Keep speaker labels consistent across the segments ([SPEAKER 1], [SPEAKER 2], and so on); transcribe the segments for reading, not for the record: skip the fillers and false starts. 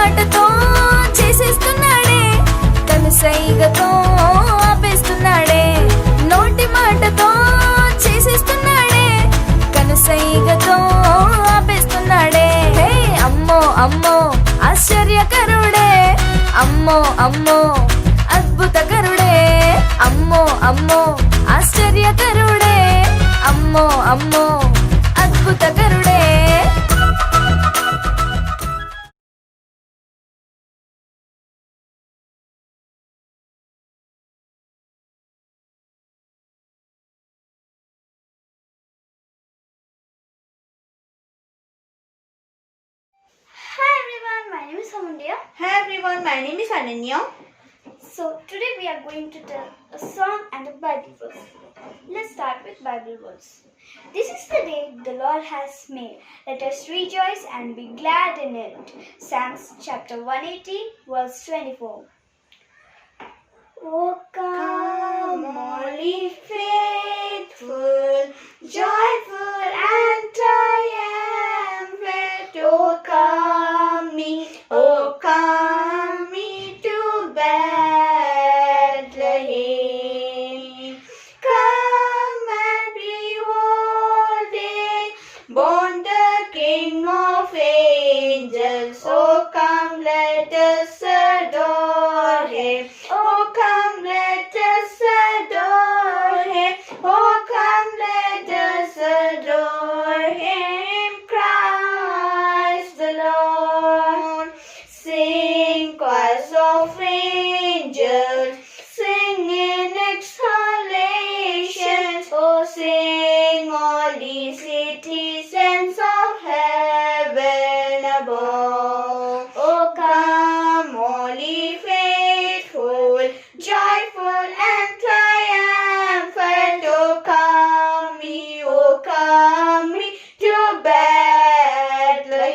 [SPEAKER 1] మాటతో చేసేస్తున్నాడే, కనుసైగతో ఆపేస్తున్నాడే. నోటి మాటతో చేసేస్తున్నాడే, కనుసైగతో ఆపేస్తున్నాడే. హే అమ్మో అమ్మో ఆశ్చర్యకరుడే, అమ్మో అమ్మో అద్భుతకరుడే. అమ్మో అమ్మో ఆశ్చర్యకరుడే, అమ్మో అమ్మో అద్భుతకరుడే.
[SPEAKER 2] Hi everyone, my name is Amandya.
[SPEAKER 3] Hi everyone, my name is Ananya.
[SPEAKER 2] So today we are going to tell a song and a Bible verse. Let's start with Bible verse. This is the day the Lord has made. Let us rejoice and be glad in it. Psalms chapter 180 verse 24. Oh come, all ye faithful, joyful and triumphant. Oh come me,
[SPEAKER 3] Oh, come me to Bethlehem. Come and behold him, born the King of angels. Oh, come, let us adore him. Oh, come, let us adore him. Oh, come, let us adore him. Christ the Lord. Sing choirs of angels, sing in exhalations. Oh, sing all the citizens of heaven above. Oh, come, all ye faithful, joyful and triumphant. Oh, come me to Bethlehem.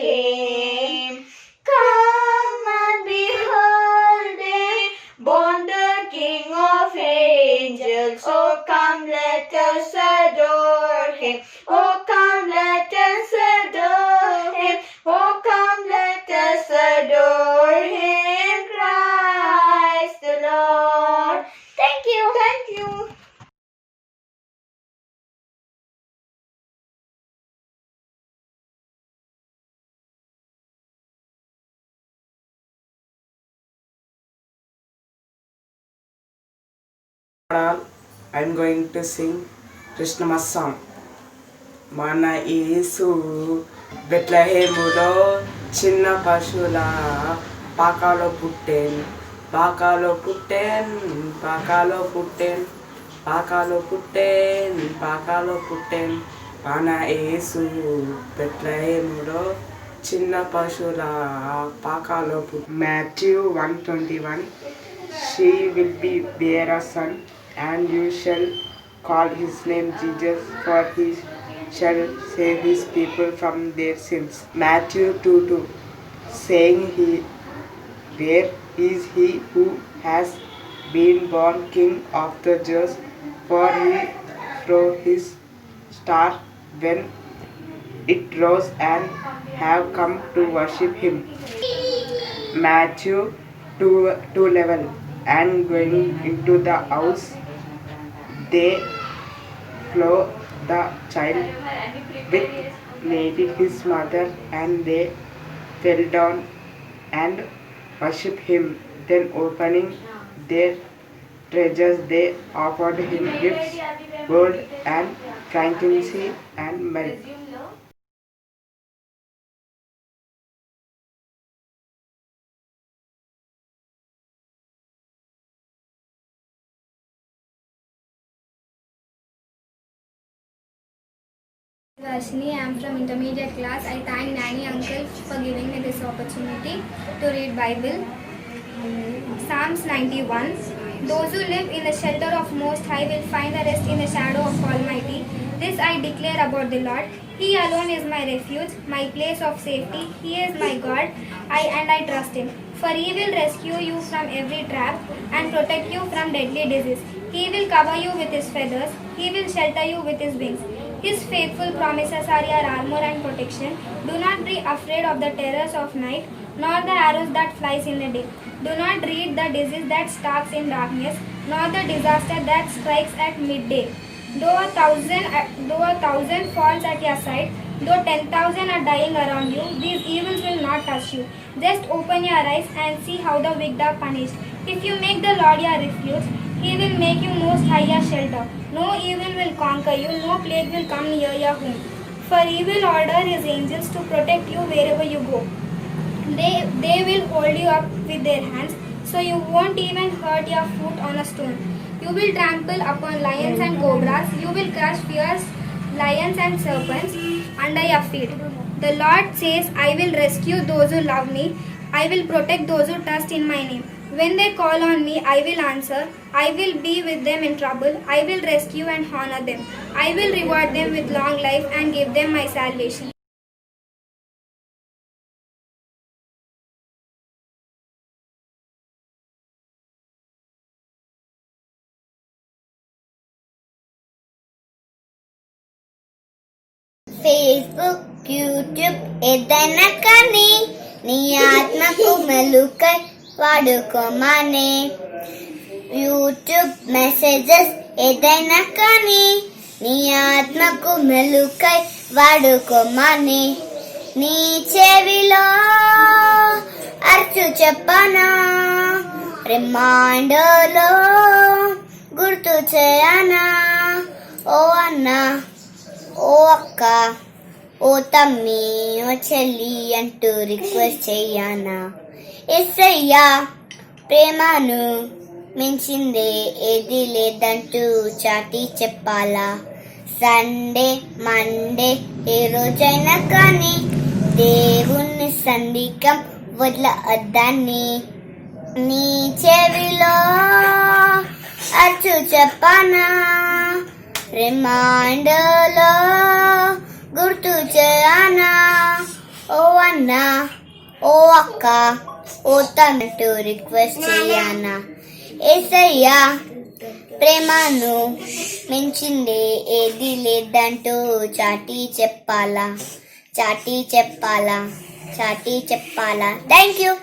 [SPEAKER 3] Come and behold him, born the King of angels. Oh, come, let us adore him. Oh, come, let us adore him. Oh, come, let us adore him. Christ the Lord.
[SPEAKER 2] Thank you.
[SPEAKER 3] Thank you.
[SPEAKER 4] I'm going to sing Christmas song. మన యేసు బెత్లెహేములో చిన్న పశువుల పాకాలో పుట్టెన్, పాకాలో పుట్టెన్, పాకాలో పుట్టెన్, పాకాలో పుట్టెన్, పాకాలో పుట్టెన్. మన యేసు బెత్లెహేములో చిన్న పశువుల పాకాలో పుట్టెన్. Matthew 1:21. She will bear a son, and you shall call his name Jesus, for he shall save his people from their sins. Matthew 2:2. Saying, where is he who has been born King of the Jews? For he saw his star when it rose, and have come to worship him. Matthew 2:11. And going into the house, they clothed the child with Mary his mother, and they fell down and worshipped him. Then opening their treasures, they offered him gifts, gold and frankincense and myrrh.
[SPEAKER 5] Vashni, I am from intermediate class. I thank Nanny Uncle for giving me this opportunity to read Bible. Psalms 91. Those who live in the shelter of Most High will find the rest in the shadow of Almighty. This I declare about the Lord. He alone is my refuge, my place of safety. He is my God, I trust him. For he will rescue you from every trap and protect you from deadly disease. He will cover you with his feathers. He will shelter you with his wings. His faithful promises are your armor and protection. Do not be afraid of the terrors of night, nor the arrows that flies in the day. Do not dread the disease that stalks in darkness, nor the disaster that strikes at midday. Though a thousand falls at your side, though 10,000 are dying around you, these evils will not touch you. Just open your eyes and see how the wicked are punished. If you make the Lord your refuge, He will make you most high your shelter. No evil will conquer you, no plague will come near your home. For He will order His angels to protect you wherever you go. They will hold you up with their hands, so you won't even hurt your foot on a stone. You will trample upon lions and cobras. You will crush fierce lions and serpents under your feet. The Lord says, I will rescue those who love me. I will protect those who trust in my name. When they call on me, I will answer. I will be with them in trouble. I will rescue and honor them. I will reward them with long life and give them my salvation.
[SPEAKER 3] Facebook YouTube ఏదైనా కానీ నీ ఆత్మకు మెలుకై వాడుకోమనే. YouTube messages ఏదైనా కానీ నీ ఆత్మకు మెలుకై వాడుకోమనే. నీ చెవిలో అర్చు చెప్పనా, రిమైండర్లో గుర్తు చేయనా. ఓ అన్నా, ఓ అక్క, ఓ తమ్మి, ఓ చెల్లి అంటూ రిక్వెస్ట్ చెయ్యానా. ఎస్సయ్యా ప్రేమను మించిందే ఏది లేదంటూ చాటి చెప్పాలా. సండే మండే ఏ రోజైనా కానీ దేవుని సంధికం వదలొద్దని. నీ చెవిలో అర్చు చెప్పనా, రిమైండర్లో గుర్తు చేయనా. ఓ అన్నా, ఓ అక్క, ఓ తమ్ముడు రిక్వెస్ట్ చేయనా. యేసయ్యా ప్రేమను మించిందే ఏది లేదంటూ చాటి చెప్పాలా, చాటి చెప్పాలా, చాటి చెప్పాలా. Thank you.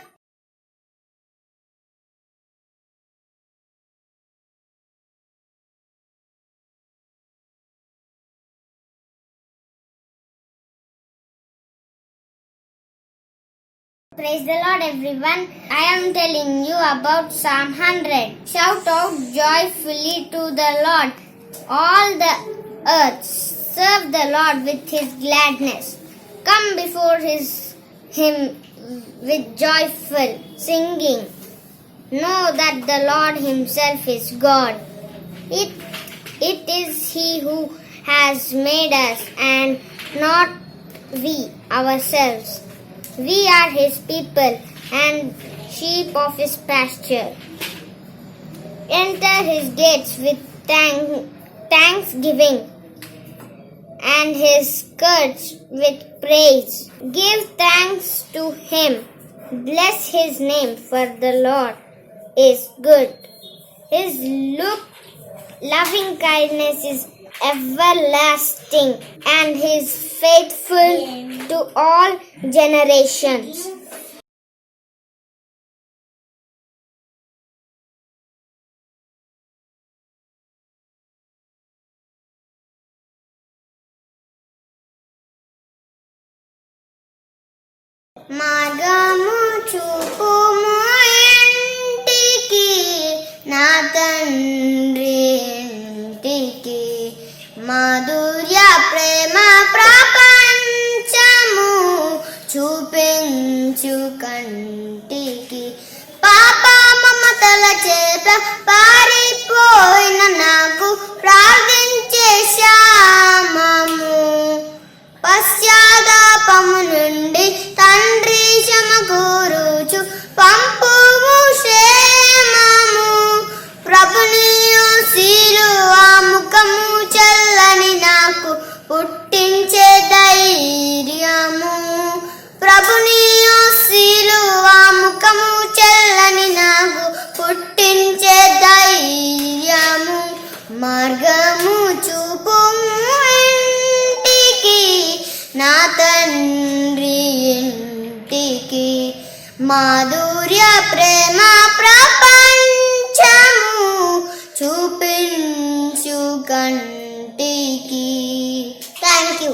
[SPEAKER 3] Praise the Lord, everyone. I am telling you about Psalm 100. Shout out joyfully to the Lord, all the earth. Serve the Lord with His gladness. Come before Him with joyful singing. Know that the Lord Himself is God. It is He who has made us and not we ourselves. We are His people and sheep of His pasture. Enter His gates with thanksgiving and His courts with praise. Give thanks to Him. Bless His name, for the Lord is good. His loving kindness is everlasting and He is faithful to all generations. మార్గము చూపుము ఇంటికి, నా తండ్రి ఇంటికి. మాధుర్య ప్రేమ ప్రపంచము చూపించు కంటికి. పాప మమతల చేత పారిపోయిన నాకు ప్రార్థించే శ్యామము. పశ్చాత్తాపము నుండి తండ్రి సమకూరుచు పంపుము క్షేమము. ప్రభునియు సిలువా ముఖము చల్లని నాకు పుట్టించే ధైర్యము. ప్రభునియు సిలువా ముఖము చల్లని నాకు పుట్టించే ధైర్యము. మార్గము చూపుము ఇంటికి, నా తండ్రి ఇంటికి. మాధుర్య ప్రేమ ప్రపంచము చూపించు కంటికి. Thank you.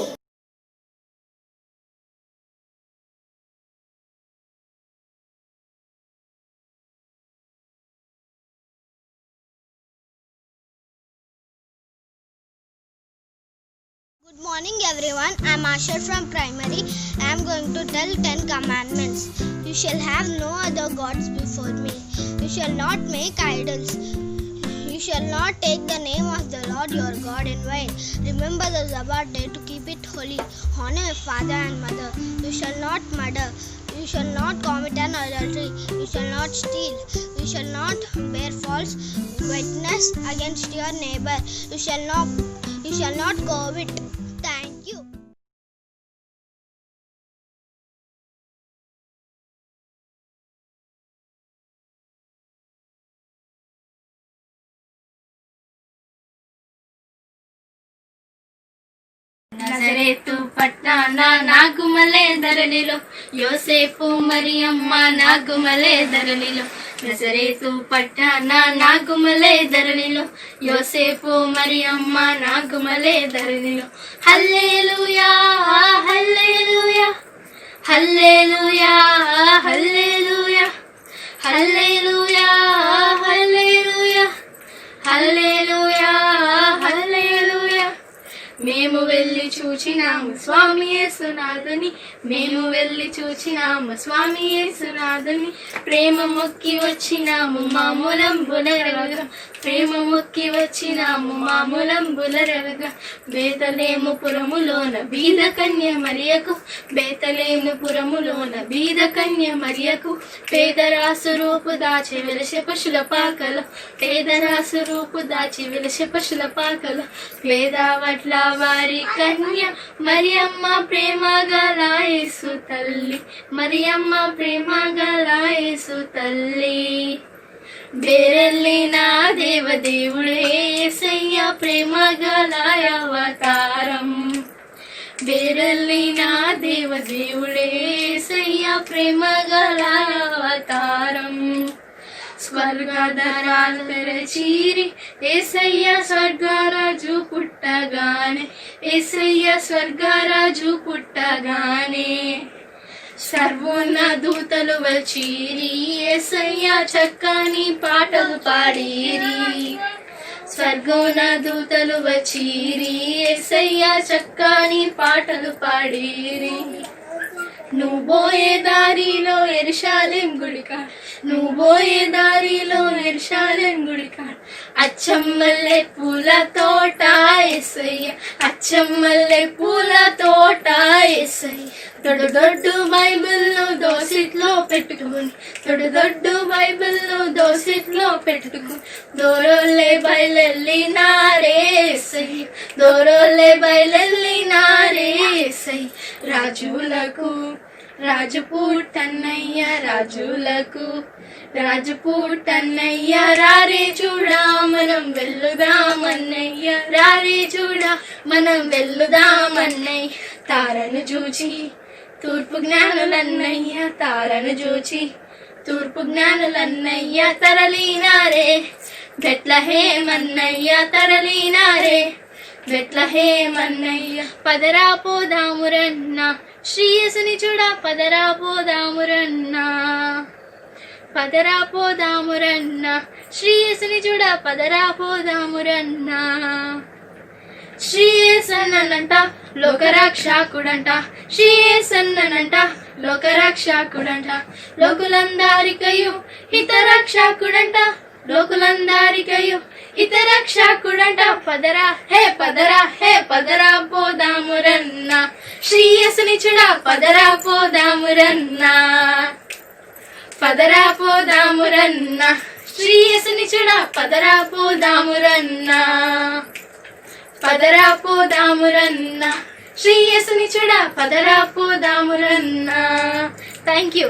[SPEAKER 3] Good morning everyone. I am Asher from primary. I am going to tell 10 commandments. You shall have no other gods before me. You shall not make idols. You shall not take the name of the Lord your God in vain. Remember the Sabbath day to keep it holy. Honor your father and mother. You shall not murder. You shall not commit an adultery. You shall not steal. You shall not bear false witness against your neighbor. You shall not covet. Thank you.
[SPEAKER 6] నజరేతు పట్టాన నాగుమలే ధరణిలో యోసేపు మరియమ్మ నాగుమలే ధరణిలో నజరేతు పట్టాన నాగుమలే ధరణిలో యోసేపు మరియమ్మ నాగుమలే ధరణిలో హల్లెలూయా హల్లెలూయా హల్లెలూయా హల్లెలూయా హల్లెలూయా హల్లెలూయా హల్లెలూయా హల్లెలూయా మేము వెళ్ళి చూచినాము స్వామి యేసునాథుని మేము వెళ్ళి చూచినాము స్వామి యేసునాథుని ప్రేమ మొక్కి వచ్చినాము మామూలంబులరగ ప్రేమ మొక్కి వచ్చినాము మామూలంబులరగ బేతలేము పురములోన బీద కన్య మరియకు బేతలేము పురములోన బీద కన్య మరియకు పేదరాసు రూపు దాచి వెలసె పశుల పాకలో పేదరాసు రూపు దాచి వెలసె పశుల పాకలో పేదవట్ల వారి కన్య మరియమ్మ ప్రేమ గల యేసు తల్లి మరియమ్మ ప్రేమ గల యేసు తల్లి బేరల్లిన దేవదేవుడే యేసయ్య ప్రేమ గల అవతారం బేరల్లిన దేవదేవుడే యేసయ్య ప్రేమ గల అవతారం స్వర్గధరాలు తెరచీరి యేసయ్య స్వర్గరాజు పుట్టగానే యేసయ్య స్వర్గరాజు పుట్టగానే సర్వోన్న దూతలు వచ్చీరి యేసయ్య చక్కని పాటలు పాడీరి స్వర్గోన్న దూతలు వచ్చీరి యేసయ్య చక్కని పాటలు పాడీరి నువ్వు పోయే దారిలో యెరూషలేం గుడికా నువ్వు పోయే దారిలో యెరూషలేం గుడికా అచ్చమ్మల్లె పూల తోట యేసయ్య అచ్చమ్మల్లె పూల తోట యేసయ్య దొడ్డు దొడ్డు బైబిల్ను దోసిట్లో పెట్టుకుని దొడ్డు దొడ్డు బైబిల్ను దోసిట్లో పెట్టుకుని దూరోళ్ళే బయలెళ్ళినారే యేసయ్య దూరోళ్ళే బయలెళ్ళినారే యేసయ్య రాజులకు రాజుపూటన్నయ్య రాజులకు రాజుపూటన్నయ్య రారే చూడా మనం వెల్లుదామన్నయ్య రారే చూడా మనం వెల్లుదామన్నయ్య తారను చూచి తూర్పు జ్ఞానులన్నయ్య తారను చూచి తూర్పు జ్ఞానులన్నయ్య తరలినారే బెత్లెహేమన్నయ్య తరలినారే బెత్లెహేమన్నయ్య పదరా పోదామురన్న శ్రీయేసుని చూడ పదరా పోదామురన్నా పదరా పోదామురన్నా శ్రీయేసుని చూడ పదరా పోదామురన్నా శ్రీయేసన్ననంట లోకరక్షకుడంట శ్రీయేసన్ననంట లోకరక్షకుడంట లోకులందరికయు హితరక్షకుడంట లోకులందరికయు హితరక్షకుడంట పదరా హే పదరా పోదామురన్నా శ్రీయేసుని చూడ పదరా పోదామురన్నా పదరా పోదామురన్నా శ్రీయేసుని చూడ పదరా పోదామురన్నా పదరా పోదామురన్నా శ్రీయేసుని చూడ పదరా పోదామురన్నా thank you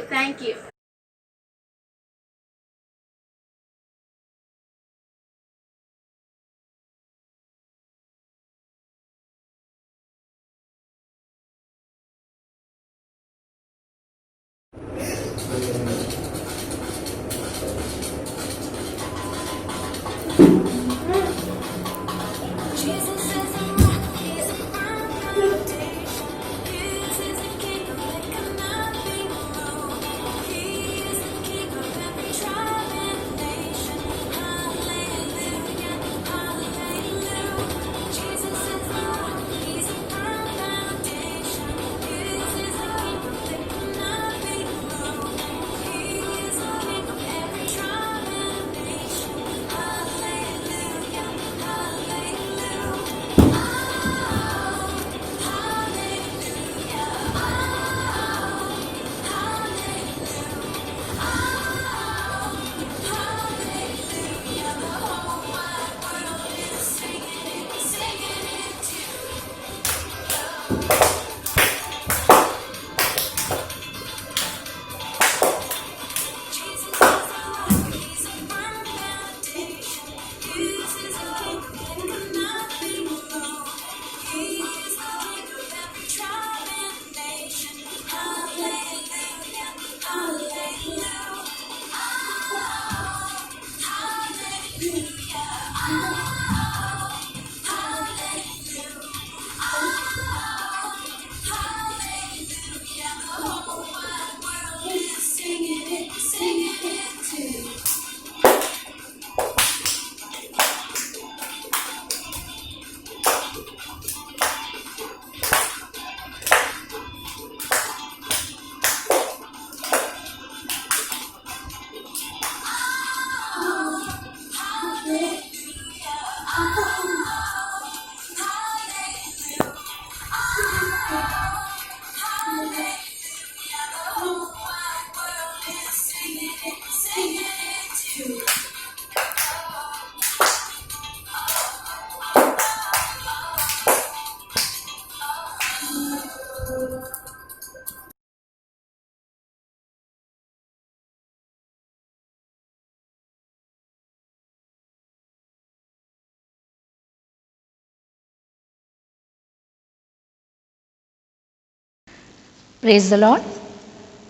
[SPEAKER 7] Praise the Lord.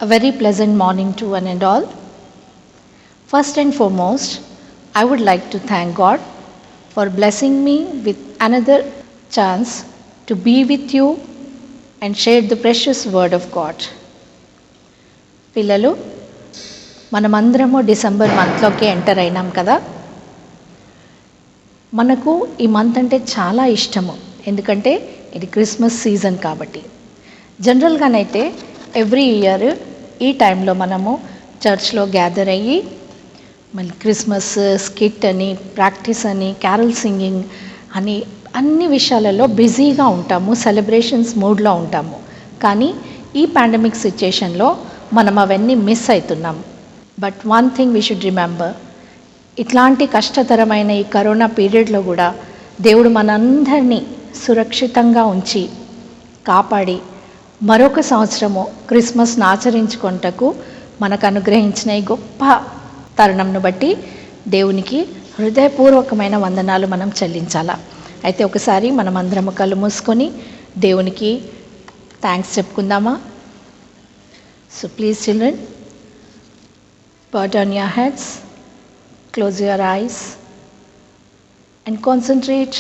[SPEAKER 7] A very pleasant morning to one and all. First and foremost, I would like to thank God for blessing me with another chance to be with you and share the precious word of God. పిల్లలు, మనమందరము December మంత్లోకి enter అయినాం కదా. మనకు ఈ month అంటే చాలా ఇష్టము, ఎందుకంటే ఇది క్రిస్మస్ సీజన్ కాబట్టి. జనరల్గానైతే ఎవ్రీ ఇయర్ ఈ టైంలో మనము చర్చ్లో గ్యాదర్ అయ్యి మళ్ళీ క్రిస్మస్ స్కిట్ అని, ప్రాక్టీస్ అని, క్యారల్ సింగింగ్ అని అన్ని విషయాలలో బిజీగా ఉంటాము, సెలబ్రేషన్స్ మూడ్లో ఉంటాము. కానీ ఈ పాండమిక్ సిచ్యుయేషన్లో మనం అవన్నీ మిస్ అవుతున్నాం. But one thing we should remember, ఇట్లాంటి కష్టతరమైన ఈ కరోనా పీరియడ్లో కూడా దేవుడు మనందరినీ సురక్షితంగా ఉంచి కాపాడి మరొక సంవత్సరము క్రిస్మస్ను ఆచరించుకొనుటకు మనకు అనుగ్రహించిన ఈ గొప్ప తరుణంను బట్టి దేవునికి హృదయపూర్వకమైన వందనాలు మనం చెల్లించాలా. అయితే ఒకసారి మనం అందరము కళ్ళు మూసుకొని దేవునికి థ్యాంక్స్ చెప్పుకుందామా. So please children, bow down your heads, close your eyes and concentrate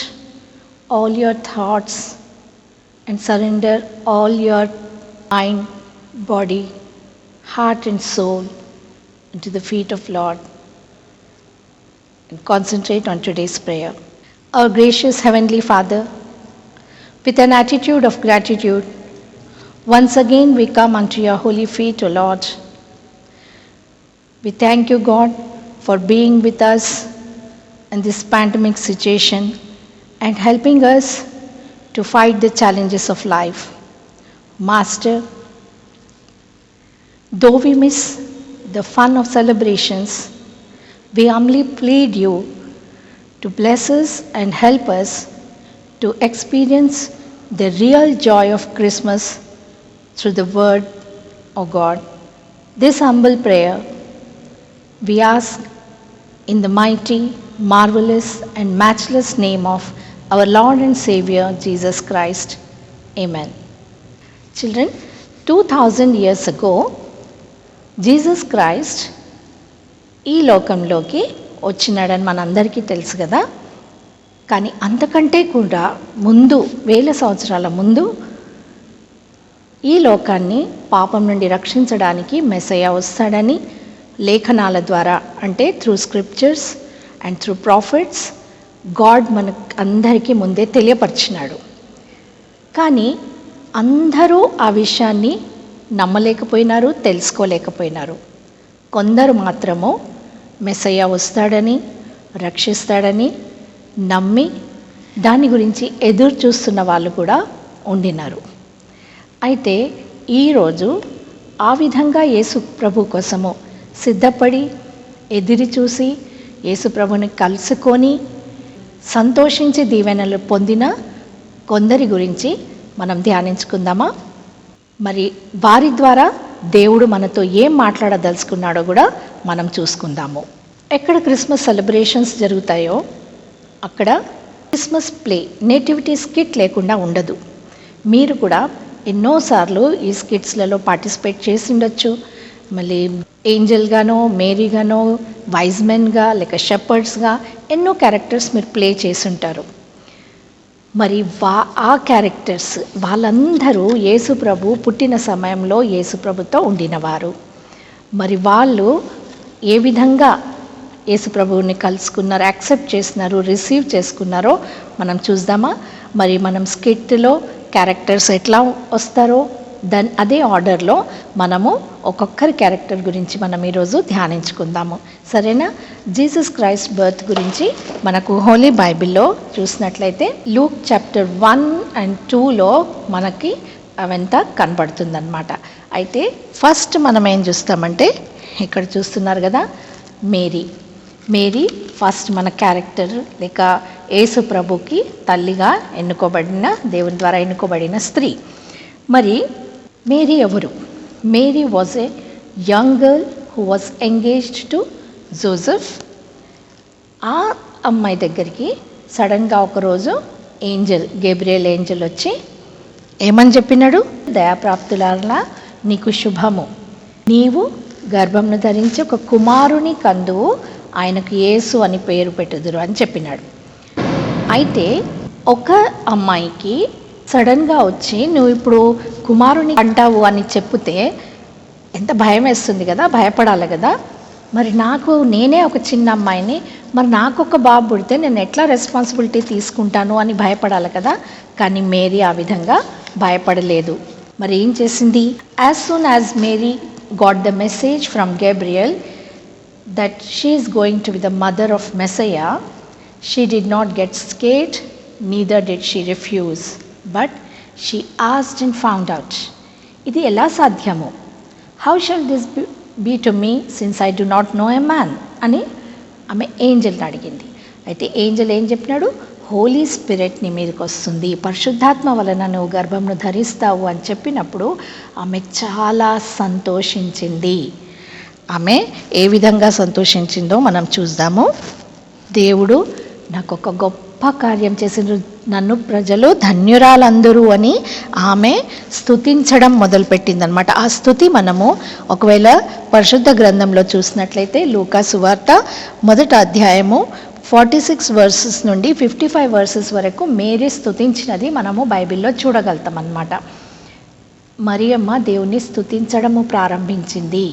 [SPEAKER 7] all your thoughts and surrender all your mind, body, heart and soul into the feet of Lord and concentrate on today's prayer. Our gracious Heavenly Father, with an attitude of gratitude, once again we come unto your holy feet, O Lord. We thank you, God, for being with us in this pandemic situation and helping us to fight the challenges of life. Master, though we miss the fun of celebrations, we humbly plead you to bless us and help us to experience the real joy of Christmas through the word of God. This humble prayer we ask in the mighty, marvelous and matchless name of our Lord and Savior Jesus Christ. Amen. Children, 2000 years ago, Jesus Christ ఈ లోకంలోకి వచ్చినాడని మనందరికీ తెలుసు కదా. కానీ అంతకంటే కూడా ముందు, 1000 సంవత్సరాల ముందు ఈ లోకాన్ని పాపం నుండి రక్షించడానికి మెస్సయ్య వస్తాడని లేఖనాల ద్వారా, అంటే through scriptures and through profits, God మనకు అందరికీ ముందే తెలియపరిచినాడు. కానీ అందరూ ఆ విషయాన్ని నమ్మలేకపోయినారు, తెలుసుకోలేకపోయినారు. కొందరు మాత్రము మెస్సయ్య వస్తాడని, రక్షిస్తాడని నమ్మి దాని గురించి ఎదురు చూస్తున్న వాళ్ళు కూడా ఉండినారు. అయితే ఈరోజు ఆ విధంగా యేసు ప్రభు కోసము సిద్ధపడి ఎదిరి చూసి యేసు ప్రభుని కలుసుకొని సంతోషించి దీవెనలు పొందిన కొందరి గురించి మనం ధ్యానించుకుందామా. మరి వారి ద్వారా దేవుడు మనతో ఏం మాట్లాడదలుచుకున్నాడో కూడా మనం చూసుకుందాము. ఎక్కడ క్రిస్మస్ సెలబ్రేషన్స్ జరుగుతాయో అక్కడ క్రిస్మస్ ప్లే, నేటివిటీ స్కిట్ లేకుండా ఉండదు. మీరు కూడా ఎన్నోసార్లు ఈ స్కిట్స్లలో పార్టిసిపేట్ చేసి ఉండొచ్చు. మళ్ళీ ఏంజల్గానో, మేరీగానో, వైజ్మెన్గా, లేక షెపర్డ్స్గా ఎన్నో క్యారెక్టర్స్ మీరు ప్లే చేసి ఉంటారు. మరి ఆ క్యారెక్టర్స్ వాళ్ళందరూ యేసు ప్రభు పుట్టిన సమయంలో యేసు ప్రభుతో ఉండినవారు. మరి వాళ్ళు ఏ విధంగా యేసు ప్రభువుని కలుసుకున్నారు, యాక్సెప్ట్ చేస్తున్నారు, రిసీవ్ చేసుకున్నారో మనం చూద్దామా. మరి మనం స్కిట్లో క్యారెక్టర్స్ ఎట్లా వస్తారో అదే ఆర్డర్లో మనము ఒక్కొక్కరి క్యారెక్టర్ గురించి మనం ఈరోజు ధ్యానించుకుందాము, సరేనా. జీసస్ క్రైస్ట్ బర్త్ గురించి మనకు హోలీ బైబిల్లో చూసినట్లయితే లూక్ చాప్టర్ 1 and 2లో మనకి అవంతా కనబడుతుందన్నమాట. అయితే ఫస్ట్ మనం ఏం చూస్తామంటే, ఇక్కడ చూస్తున్నారు కదా, మేరీ ఫస్ట్ మన క్యారెక్టర్, లేక యేసు ప్రభుకి తల్లిగా ఎన్నుకోబడిన, దేవుని ద్వారా ఎన్నుకోబడిన స్త్రీ. మరి మేరీ ఎవరు? Mary was a young girl who was engaged to Joseph. ఆ అమ్మాయి దగ్గరికి సడన్గా ఒకరోజు గేబ్రియల్ ఏంజల్ వచ్చి ఏమని చెప్పినాడు? దయాప్రాప్తులారా నీకు శుభము, నీవు గర్భంను ధరించి ఒక కుమారుని కందువు, ఆయనకు యేసు అని పేరు పెట్టుదురు అని చెప్పినాడు. అయితే ఒక అమ్మాయికి సడన్గా వచ్చి నువ్వు ఇప్పుడు కుమారుని అంటావు అని చెప్తే ఎంత భయం వేస్తుంది కదా, భయపడాలి కదా. మరి నేనే ఒక చిన్న అమ్మాయిని, మరి నాకు ఒక బాబు పుడితే నేను ఎట్లా రెస్పాన్సిబిలిటీ తీసుకుంటాను అని భయపడాలి కదా. కానీ మేరీ ఆ విధంగా భయపడలేదు. మరి ఏం చేసింది? As soon as Mary got the message from Gabriel that she is going to be the mother of Messiah, she did not get scared, neither did she refuse, but she asked and found out. ఇది ఎలా సాధ్యము? How shall this be to me since I do not know a man? అని ఆమె ఏంజల్ని అడిగింది. అయితే Angel ఏం చెప్పినాడు? Holi spirit నీ మీదకి వస్తుంది, పరిశుద్ధాత్మ వలన నువ్వు గర్భంను ధరిస్తావు అని చెప్పినప్పుడు ఆమె చాలా సంతోషించింది. ఆమె ఏ విధంగా సంతోషించిందో మనం చూద్దాము. దేవుడు నాకు ఒక గొప్ప కార్యం చేసిన, నన్ను ప్రజలు ధన్యురాలందరూ అని ఆమె స్తుతించడం మొదలుపెట్టిందనమాట. ఆ స్తుతి మనము ఒకవేళ పరిశుద్ధ గ్రంథంలో చూసినట్లయితే లూకా సువార్త 1వ అధ్యాయము 46 వర్సెస్ నుండి 55 వర్సెస్ వరకు మేరీ స్తుతించినది మనము బైబిల్లో చూడగలుగుతాం అన్నమాట. మరియమ్మ దేవుణ్ణి స్తుతించడము ప్రారంభించింది.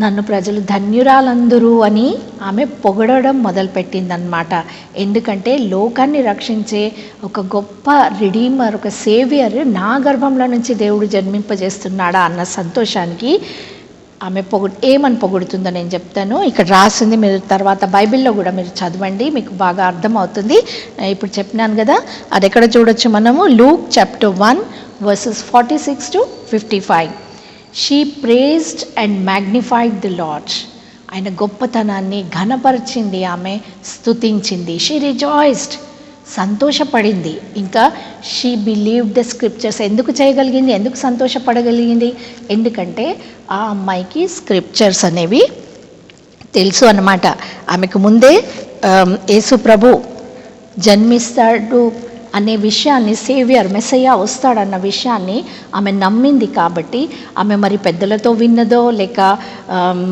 [SPEAKER 7] నన్ను ప్రజలు ధన్యురాలందరూ అని ఆమె పొగడడం మొదలుపెట్టిందనమాట. ఎందుకంటే లోకాన్ని రక్షించే ఒక గొప్ప రిడీమర్, ఒక సేవియర్ నా గర్భంలో నుంచి దేవుడు జన్మింపజేస్తున్నాడా అన్న సంతోషానికి ఆమె ఏమని పొగుడుతుందో నేను చెప్తాను. ఇక్కడ రాసింది, మీరు తర్వాత బైబిల్లో కూడా మీరు చదవండి, మీకు బాగా అర్థమవుతుంది. ఇప్పుడు చెప్పినాను కదా, అది ఎక్కడ చూడొచ్చు మనము? Luke chapter 1 versus 46 to 55. She praised and magnified the Lord. ఆయన గొప్పతనాన్ని ఘనపరిచింది, ఆమె స్తుతించింది. She rejoiced, సంతోషపడింది. ఇంకా షీ బిలీవ్డ్ ద స్క్రిప్చర్స్. ఎందుకు చేయగలిగింది, ఎందుకు సంతోషపడగలిగింది? ఎందుకంటే ఆ అమ్మాయికి స్క్రిప్చర్స్ అనేవి తెలుసు అన్నమాట. ఆమెకు ముందే యేసు ప్రభు జన్మిస్తాడు అనే విషయాన్ని, సేవియర్ మెస్సయ్య వస్తాడన్న విషయాన్ని ఆమె నమ్మింది. కాబట్టి ఆమె మరి పెద్దలతో విన్నదో లేక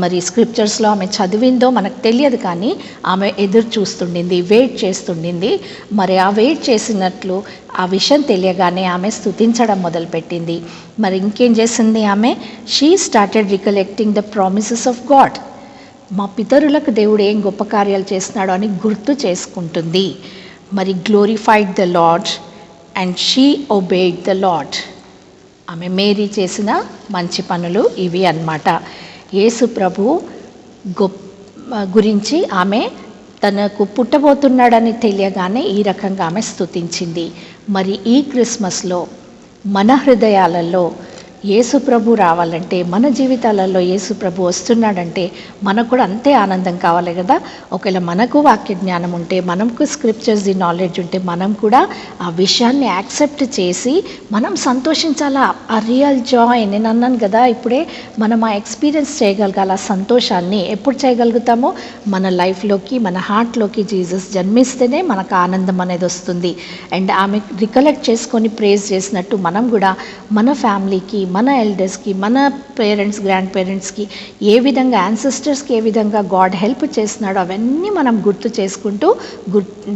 [SPEAKER 7] మరి స్క్రిప్చర్స్లో ఆమె చదివిందో మనకు తెలియదు, కానీ ఆమె ఎదురు చూస్తుండింది, వెయిట్ చేస్తుండింది. మరి ఆ వెయిట్ చేసినట్లు ఆ విషయం తెలియగానే ఆమె స్తుతించడం మొదలుపెట్టింది. మరి ఇంకేం చేసింది ఆమె? She started recollecting the promises of God. మా పితరులకు దేవుడు ఏం గొప్ప కార్యాలు చేస్తున్నాడో అని గుర్తు చేసుకుంటుంది. మరి glorified the lord and she obeyed the lord. ఆమె మేరీ చేసిన మంచి పనులు ఇవి అన్నమాట. యేసు ప్రభు గురించి ఆమె తనకు పుట్టబోతున్నాడని తెలియగానే ఈ రకంగా ఆమె స్తుతించింది. మరి ఈ క్రిస్మస్లో మన హృదయాలలో యేసు ప్రభు రావాలంటే, మన జీవితాలలో యేసు ప్రభు వస్తున్నాడంటే మనకు కూడా అంతే ఆనందం కావాలి కదా. ఒకవేళ మనకు వాక్య జ్ఞానం ఉంటే, మనకు స్క్రిప్చర్స్ ది నాలెడ్జ్ ఉంటే, మనం కూడా ఆ విషయాన్ని యాక్సెప్ట్ చేసి మనం సంతోషించాలా. ఆ రియల్ జాయ్, నేను అన్నాను కదా ఇప్పుడే, మనం ఆ ఎక్స్పీరియన్స్ చేయగలగాల. సంతోషాన్ని ఎప్పుడు చేయగలుగుతామో, మన లైఫ్లోకి, మన హార్ట్లోకి జీసస్ జన్మిస్తేనే మనకు ఆనందం అనేది వస్తుంది. అండ్ ఆమె రికలెక్ట్ చేసుకొని ప్రేజ్ చేసినట్టు మనం కూడా మన ఫ్యామిలీకి, మన ఎల్డర్స్కి, మన పేరెంట్స్, గ్రాండ్ పేరెంట్స్కి ఏ విధంగా, యాన్సిస్టర్స్కి ఏ విధంగా గాడ్ హెల్ప్ చేస్తున్నాడో అవన్నీ మనం గుర్తు చేసుకుంటూ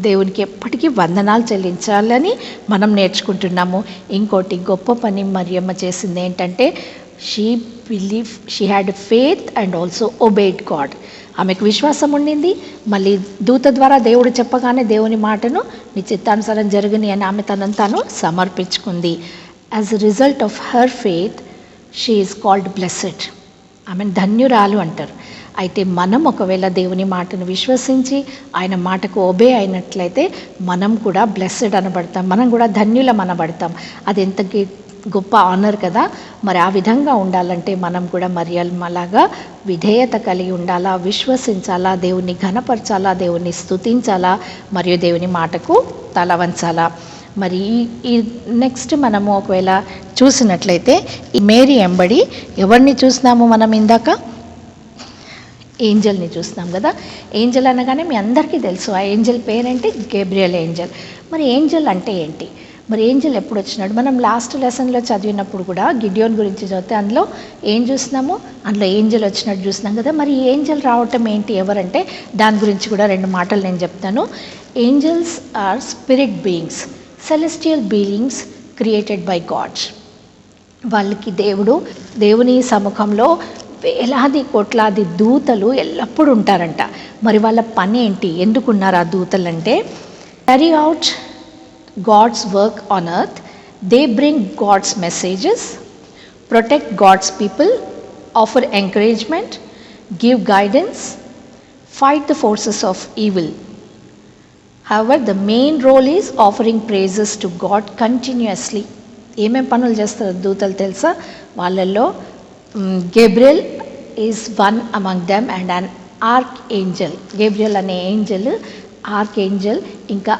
[SPEAKER 7] దేవునికి ఎప్పటికీ వందనాలు చెల్లించాలని మనం నేర్చుకుంటున్నాము. ఇంకోటి గొప్ప పని మరియమ్మ చేసింది ఏంటంటే, she had faith and also obeyed God. ఆమెకు విశ్వాసం ఉండింది. మళ్ళీ దూత ద్వారా దేవుడు చెప్పగానే దేవుని మాటను నీ చిత్తానుసారం జరుగుని అని ఆమె తనను తాను సమర్పించుకుంది. As a result of her faith, she is called blessed. ఆమెను ధన్యురాలు అంటారు. అయితే మనం ఒకవేళ దేవుని మాటను విశ్వసించి ఆయన మాటకు ఒబే అయినట్లయితే మనం కూడా బ్లెస్సెడ్ అనబడతాం, మనం కూడా ధన్యులం అనబడతాం. అది ఎంత గొప్ప ఆనర్ కదా. మరి ఆ విధంగా ఉండాలంటే మనం కూడా మరియమ్మలాగా విధేయత కలిగి ఉండాలా, విశ్వసించాలా, దేవుని ఘనపరచాలా, దేవుని స్తుతించాలా, మరియు దేవుని మాటకు తల వంచాలా. మరి ఈ నెక్స్ట్ మనము ఒకవేళ చూసినట్లయితే ఈ మేరీ ఎంబడి ఎవరిని చూసినాము మనం? ఇందాక ఏంజల్ని చూసినాం కదా. ఏంజల్ అనగానే మీ అందరికీ తెలుసు, ఆ ఏంజల్ పేరేంటి? Gabriel Angel. మరి ఏంజల్ అంటే ఏంటి? మరి ఏంజెల్ ఎప్పుడు వచ్చినాడు? మనం లాస్ట్ లెసన్లో చదివినప్పుడు కూడా గిడియోన్ గురించి చదివితే అందులో ఏం చూసినాము? అందులో ఏంజెల్ వచ్చినట్టు చూసినాం కదా. మరి ఈ ఏంజెల్ రావటం ఏంటి, ఎవరంటే దాని గురించి కూడా 2 మాటలు నేను చెప్తాను. Angels are spirit beings, celestial beings created by God. వాళ్ళకి దేవుని సముఖంలో వేలాది కోట్లాది దూతలు ఎల్లప్పుడూ ఉంటారంట. మరి వాళ్ళ పని ఏంటి, ఎందుకున్నారు ఆ దూతలు అంటే, carry out God's work on earth. They bring God's messages, protect God's people, offer encouragement, give guidance, fight the forces of evil. However, the main role is offering praises to God continuously. ఏమేం పనులు చేస్తారు దూతలు తెలుసా? వాళ్ళల్లో Gabriel is one among them and an arc Angel. Gabriel అనే Angel arc Angel. ఇంకా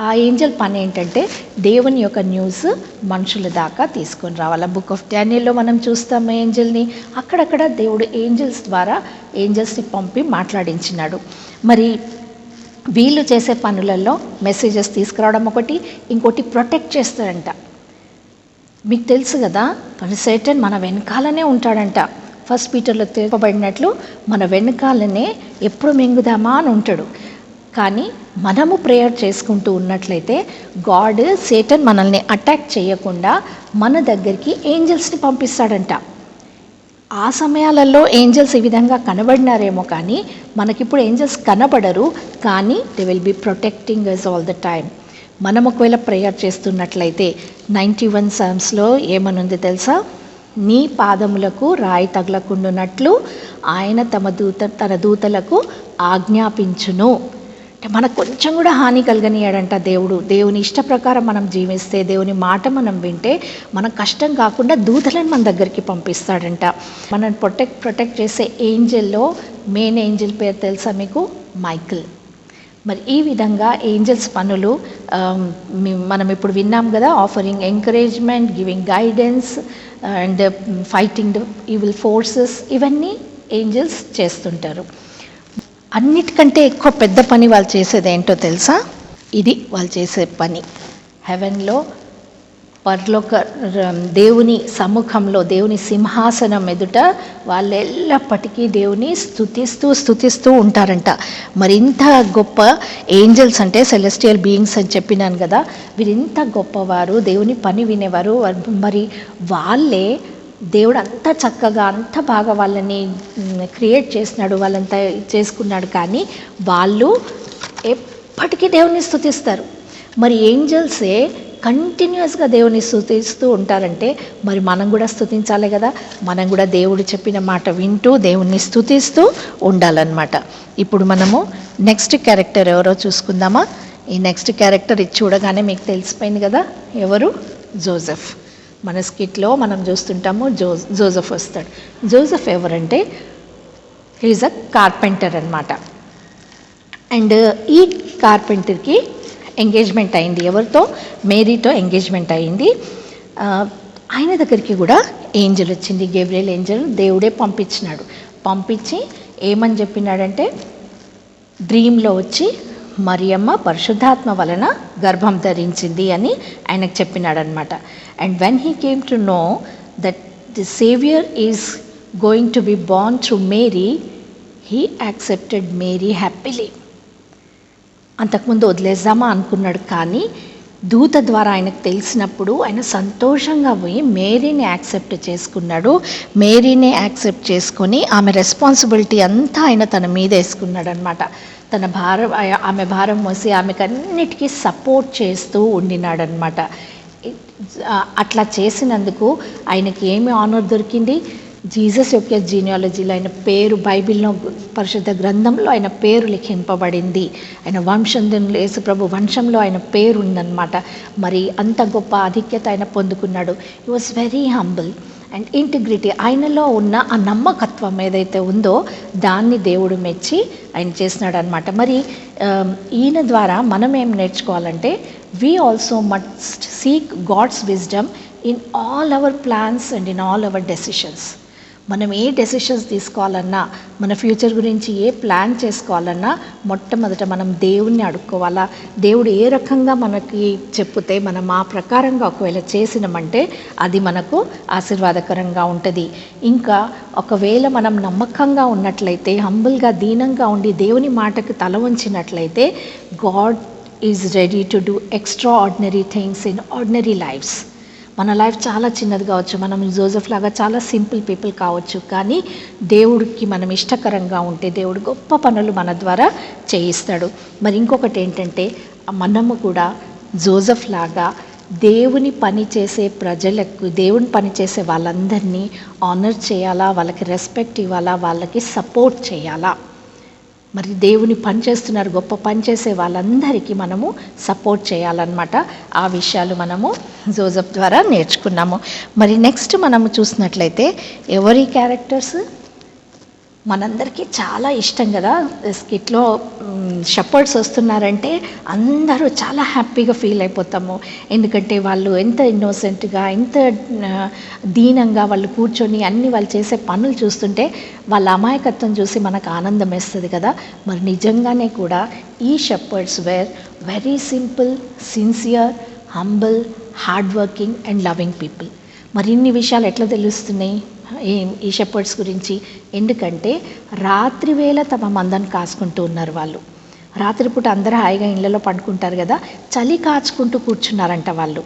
[SPEAKER 7] ఆ Angel పని ఏంటంటే దేవుని యొక్క న్యూస్ మనుషుల దాకా తీసుకొని రావాలి. బుక్ ఆఫ్ డానియల్లో మనం చూస్తాము ఏంజల్ని. అక్కడక్కడ దేవుడు ఏంజల్స్ ద్వారా ఏంజల్స్ని పంపి మాట్లాడించినాడు. మరి వీళ్ళు చేసే పనులలో మెసేజెస్ తీసుకురావడం ఒకటి, ఇంకోటి ప్రొటెక్ట్ చేస్తాడంట. మీకు తెలుసు కదా, కానీ సైటన్ మన వెనకాలనే ఉంటాడంట. ఫస్ట్ పీటర్లో తెలుపబడినట్లు మన వెనకాలనే ఎప్పుడు మింగుదామా అని ఉంటాడు. కానీ మనము ప్రేయర్ చేసుకుంటూ ఉన్నట్లయితే గాడ్ సేటన్ మనల్ని అటాక్ చేయకుండా మన దగ్గరికి ఏంజల్స్ని పంపిస్తాడంట. ఆ సమయాలలో ఏంజల్స్ ఈ విధంగా కనబడినారేమో, కానీ మనకిప్పుడు ఏంజల్స్ కనబడరు, కానీ they will be protecting us all the time. మనం ఒకవేళ ప్రేయర్ చేస్తున్నట్లయితే 91 Psalmsలో ఏమనుంది తెలుసా? నీ పాదములకు రాయి తగలకుండునట్లు ఆయన తన దూతలకు ఆజ్ఞాపించును. అంటే మనకు కొంచెం కూడా హాని కలగనియాడంట దేవుడు. దేవుని ఇష్ట ప్రకారం మనం జీవిస్తే, దేవుని మాట మనం వింటే మనకు కష్టం కాకుండా దూతలను మన దగ్గరికి పంపిస్తాడంట. మనం ప్రొటెక్ట్ చేసే ఏంజల్లో మెయిన్ ఏంజల్ పేరు తెలుసా మీకు? మైకిల్. మరి ఈ విధంగా ఏంజల్స్ పనులు మనం ఇప్పుడు విన్నాం కదా. Offering encouragement, giving guidance and fighting the evil forces, ఇవన్నీ ఏంజల్స్ చేస్తుంటారు. అన్నిటికంటే ఎక్కువ పెద్ద పని వాళ్ళు చేసేది ఏంటో తెలుసా? ఇది వాళ్ళు చేసే పని. హెవెన్లో పరలోక దేవుని సముఖంలో, దేవుని సింహాసనం ఎదుట వాళ్ళు ఎల్లప్పటికీ దేవుని స్తుతిస్తూ ఉంటారంట. మరి ఇంత గొప్ప ఏంజల్స్ అంటే సెలెస్టియల్ బీయింగ్స్ అని చెప్పినాను కదా, వీరింత గొప్పవారు, దేవుని పని వినేవారు. మరి వాళ్ళే దేవుడు అంత చక్కగా అంత బాగా వాళ్ళని క్రియేట్ చేసినాడు, వాళ్ళంతా చేసుకున్నాడు. కానీ వాళ్ళు ఎప్పటికీ దేవుని స్తుతిస్తారు. మరి ఏంజల్సే కంటిన్యూస్గా దేవుని స్తుతిస్తూ ఉంటారంటే మరి మనం కూడా స్తుతించాలి కదా. మనం కూడా దేవుడు చెప్పిన మాట వింటూ దేవుణ్ణి స్తుతిస్తూ ఉండాలన్నమాట. ఇప్పుడు మనము నెక్స్ట్ క్యారెక్టర్ ఎవరో చూసుకుందామా? ఈ నెక్స్ట్ క్యారెక్టర్ ఇది చూడగానే మీకు తెలిసిపోయింది కదా ఎవరు? జోసెఫ్. మన స్కిట్లో మనం చూస్తుంటాము జోసెఫ్ వస్తాడు. జోసెఫ్ ఎవరంటే ఈజ్ అ కార్పెంటర్ అన్నమాట. అండ్ ఈ కార్పెంటర్కి ఎంగేజ్మెంట్ అయింది. ఎవరితో? మేరీతో ఎంగేజ్మెంట్ అయింది. ఆయన దగ్గరికి కూడా ఏంజల్ వచ్చింది, గేబ్రియల్ ఏంజల్. దేవుడే పంపించి ఏమని చెప్పినాడంటే, డ్రీమ్లో వచ్చి మరియమ్మ పరిశుద్ధాత్మ వలన గర్భం ధరించింది అని ఆయనకు చెప్పినాడనమాట. And when he came to know that the saviour is going to be born through Mary, he accepted Mary happily. అంతకుముందు వదిలేద్దామా అనుకున్నాడు, కానీ దూత ద్వారా ఆయనకు తెలిసినప్పుడు ఆయన సంతోషంగా పోయి మేరీని యాక్సెప్ట్ చేసుకున్నాడు. మేరీని యాక్సెప్ట్ చేసుకొని ఆమె రెస్పాన్సిబిలిటీ అంతా ఆయన తన మీద వేసుకున్నాడు అనమాట. ఆమె భారం మోసి ఆమెకు అన్నిటికీ సపోర్ట్ చేస్తూ ఉండినాడనమాట. అట్లా చేసినందుకు ఆయనకి ఏమి ఆనర్ దొరికింది? జీసస్ యొక్క జీనియాలజీలో ఆయన పేరు, బైబిల్లో పరిశుద్ధ గ్రంథంలో ఆయన పేరు లిఖింపబడింది. ఆయన వంశంలో, యేసుప్రభు వంశంలో ఆయన పేరు ఉందన్నమాట. మరి అంత గొప్ప ఆధిక్యత ఆయన పొందుకున్నాడు. He was very humble and integrity. ఆయనలో ఉన్న ఆ నమ్మకత్వం ఏదైతే ఉందో దాన్ని దేవుడు మెచ్చి ఆయన చేసినాడు అనమాట. మరి ఈయన ద్వారా మనం ఏం నేర్చుకోవాలంటే, we also must seek God's wisdom in all our plans and in all our decisions. మనం ఏ డెసిషన్స్ తీసుకోవాలన్నా, మన ఫ్యూచర్ గురించి ఏ ప్లాన్ చేసుకోవాలన్నా మొట్టమొదట మనం దేవుణ్ణి అడుక్కోవాలా. దేవుడు ఏ రకంగా మనకి చెప్తే మనం ఆ ప్రకారంగా ఒకవేళ చేసినామంటే అది మనకు ఆశీర్వాదకరంగా ఉంటుంది. ఇంకా ఒకవేళ మనం నమ్మకంగా ఉన్నట్లయితే, హంబుల్గా దీనంగా ఉండి దేవుని మాటకు తల వంచినట్లయితే, God is ready to do extraordinary things in ordinary lives. మన లైఫ్ చాలా చిన్నది కావచ్చు, మనం జోసెఫ్ లాగా చాలా సింపుల్ పీపుల్ కావచ్చు, కానీ దేవుడికి మనం ఇష్టకరంగా ఉంటే దేవుడు గొప్ప పనులు మన ద్వారా చేయిస్తాడు. మరి ఇంకొకటి ఏంటంటే, మనము కూడా జోసెఫ్ లాగా దేవుని పని చేసే ప్రజలకు, దేవుని పని చేసే వాళ్ళందరినీ ఆనర్ చేయాలా, వాళ్ళకి రెస్పెక్ట్ ఇవ్వాలా, వాళ్ళకి సపోర్ట్ చేయాలా. మరి దేవుని పని చేస్తున్నారు, గొప్ప పని చేసే వాళ్ళందరికీ మనము సపోర్ట్ చేయాలన్నమాట. ఆ విషయాలు మనము జోసెఫ్ ద్వారా నేర్చుకున్నాము. మరి నెక్స్ట్ మనము చూసినట్లయితే ఎవరి క్యారెక్టర్స్ మనందరికీ చాలా ఇష్టం కదా. స్కిట్లో షెపర్డ్స్ వస్తున్నారంటే అందరూ చాలా హ్యాపీగా ఫీల్ అయిపోతాము. ఎందుకంటే వాళ్ళు ఎంత ఇన్నోసెంట్గా, ఎంత దీనంగా వాళ్ళు కూర్చొని అన్ని వాళ్ళు చేసే పనులు చూస్తుంటే వాళ్ళ అమాయకత్వం చూసి మనకు ఆనందం వేస్తుంది కదా. మరి నిజంగానే కూడా ఈ shepherds were very simple, sincere, humble, hard working and loving people. మరి ఇన్ని విషయాలు ఎట్లా తెలుస్తున్నాయి ఈ షెపర్డ్స్ గురించి? ఎందుకంటే రాత్రి వేళ తమ మందను కాసుకుంటూ ఉన్నారు వాళ్ళు. రాత్రిపూట అందరూ హాయిగా ఇళ్ళలో పడుకుంటారు కదా, చలి కాచుకుంటూ కూర్చున్నారంట వాళ్ళు.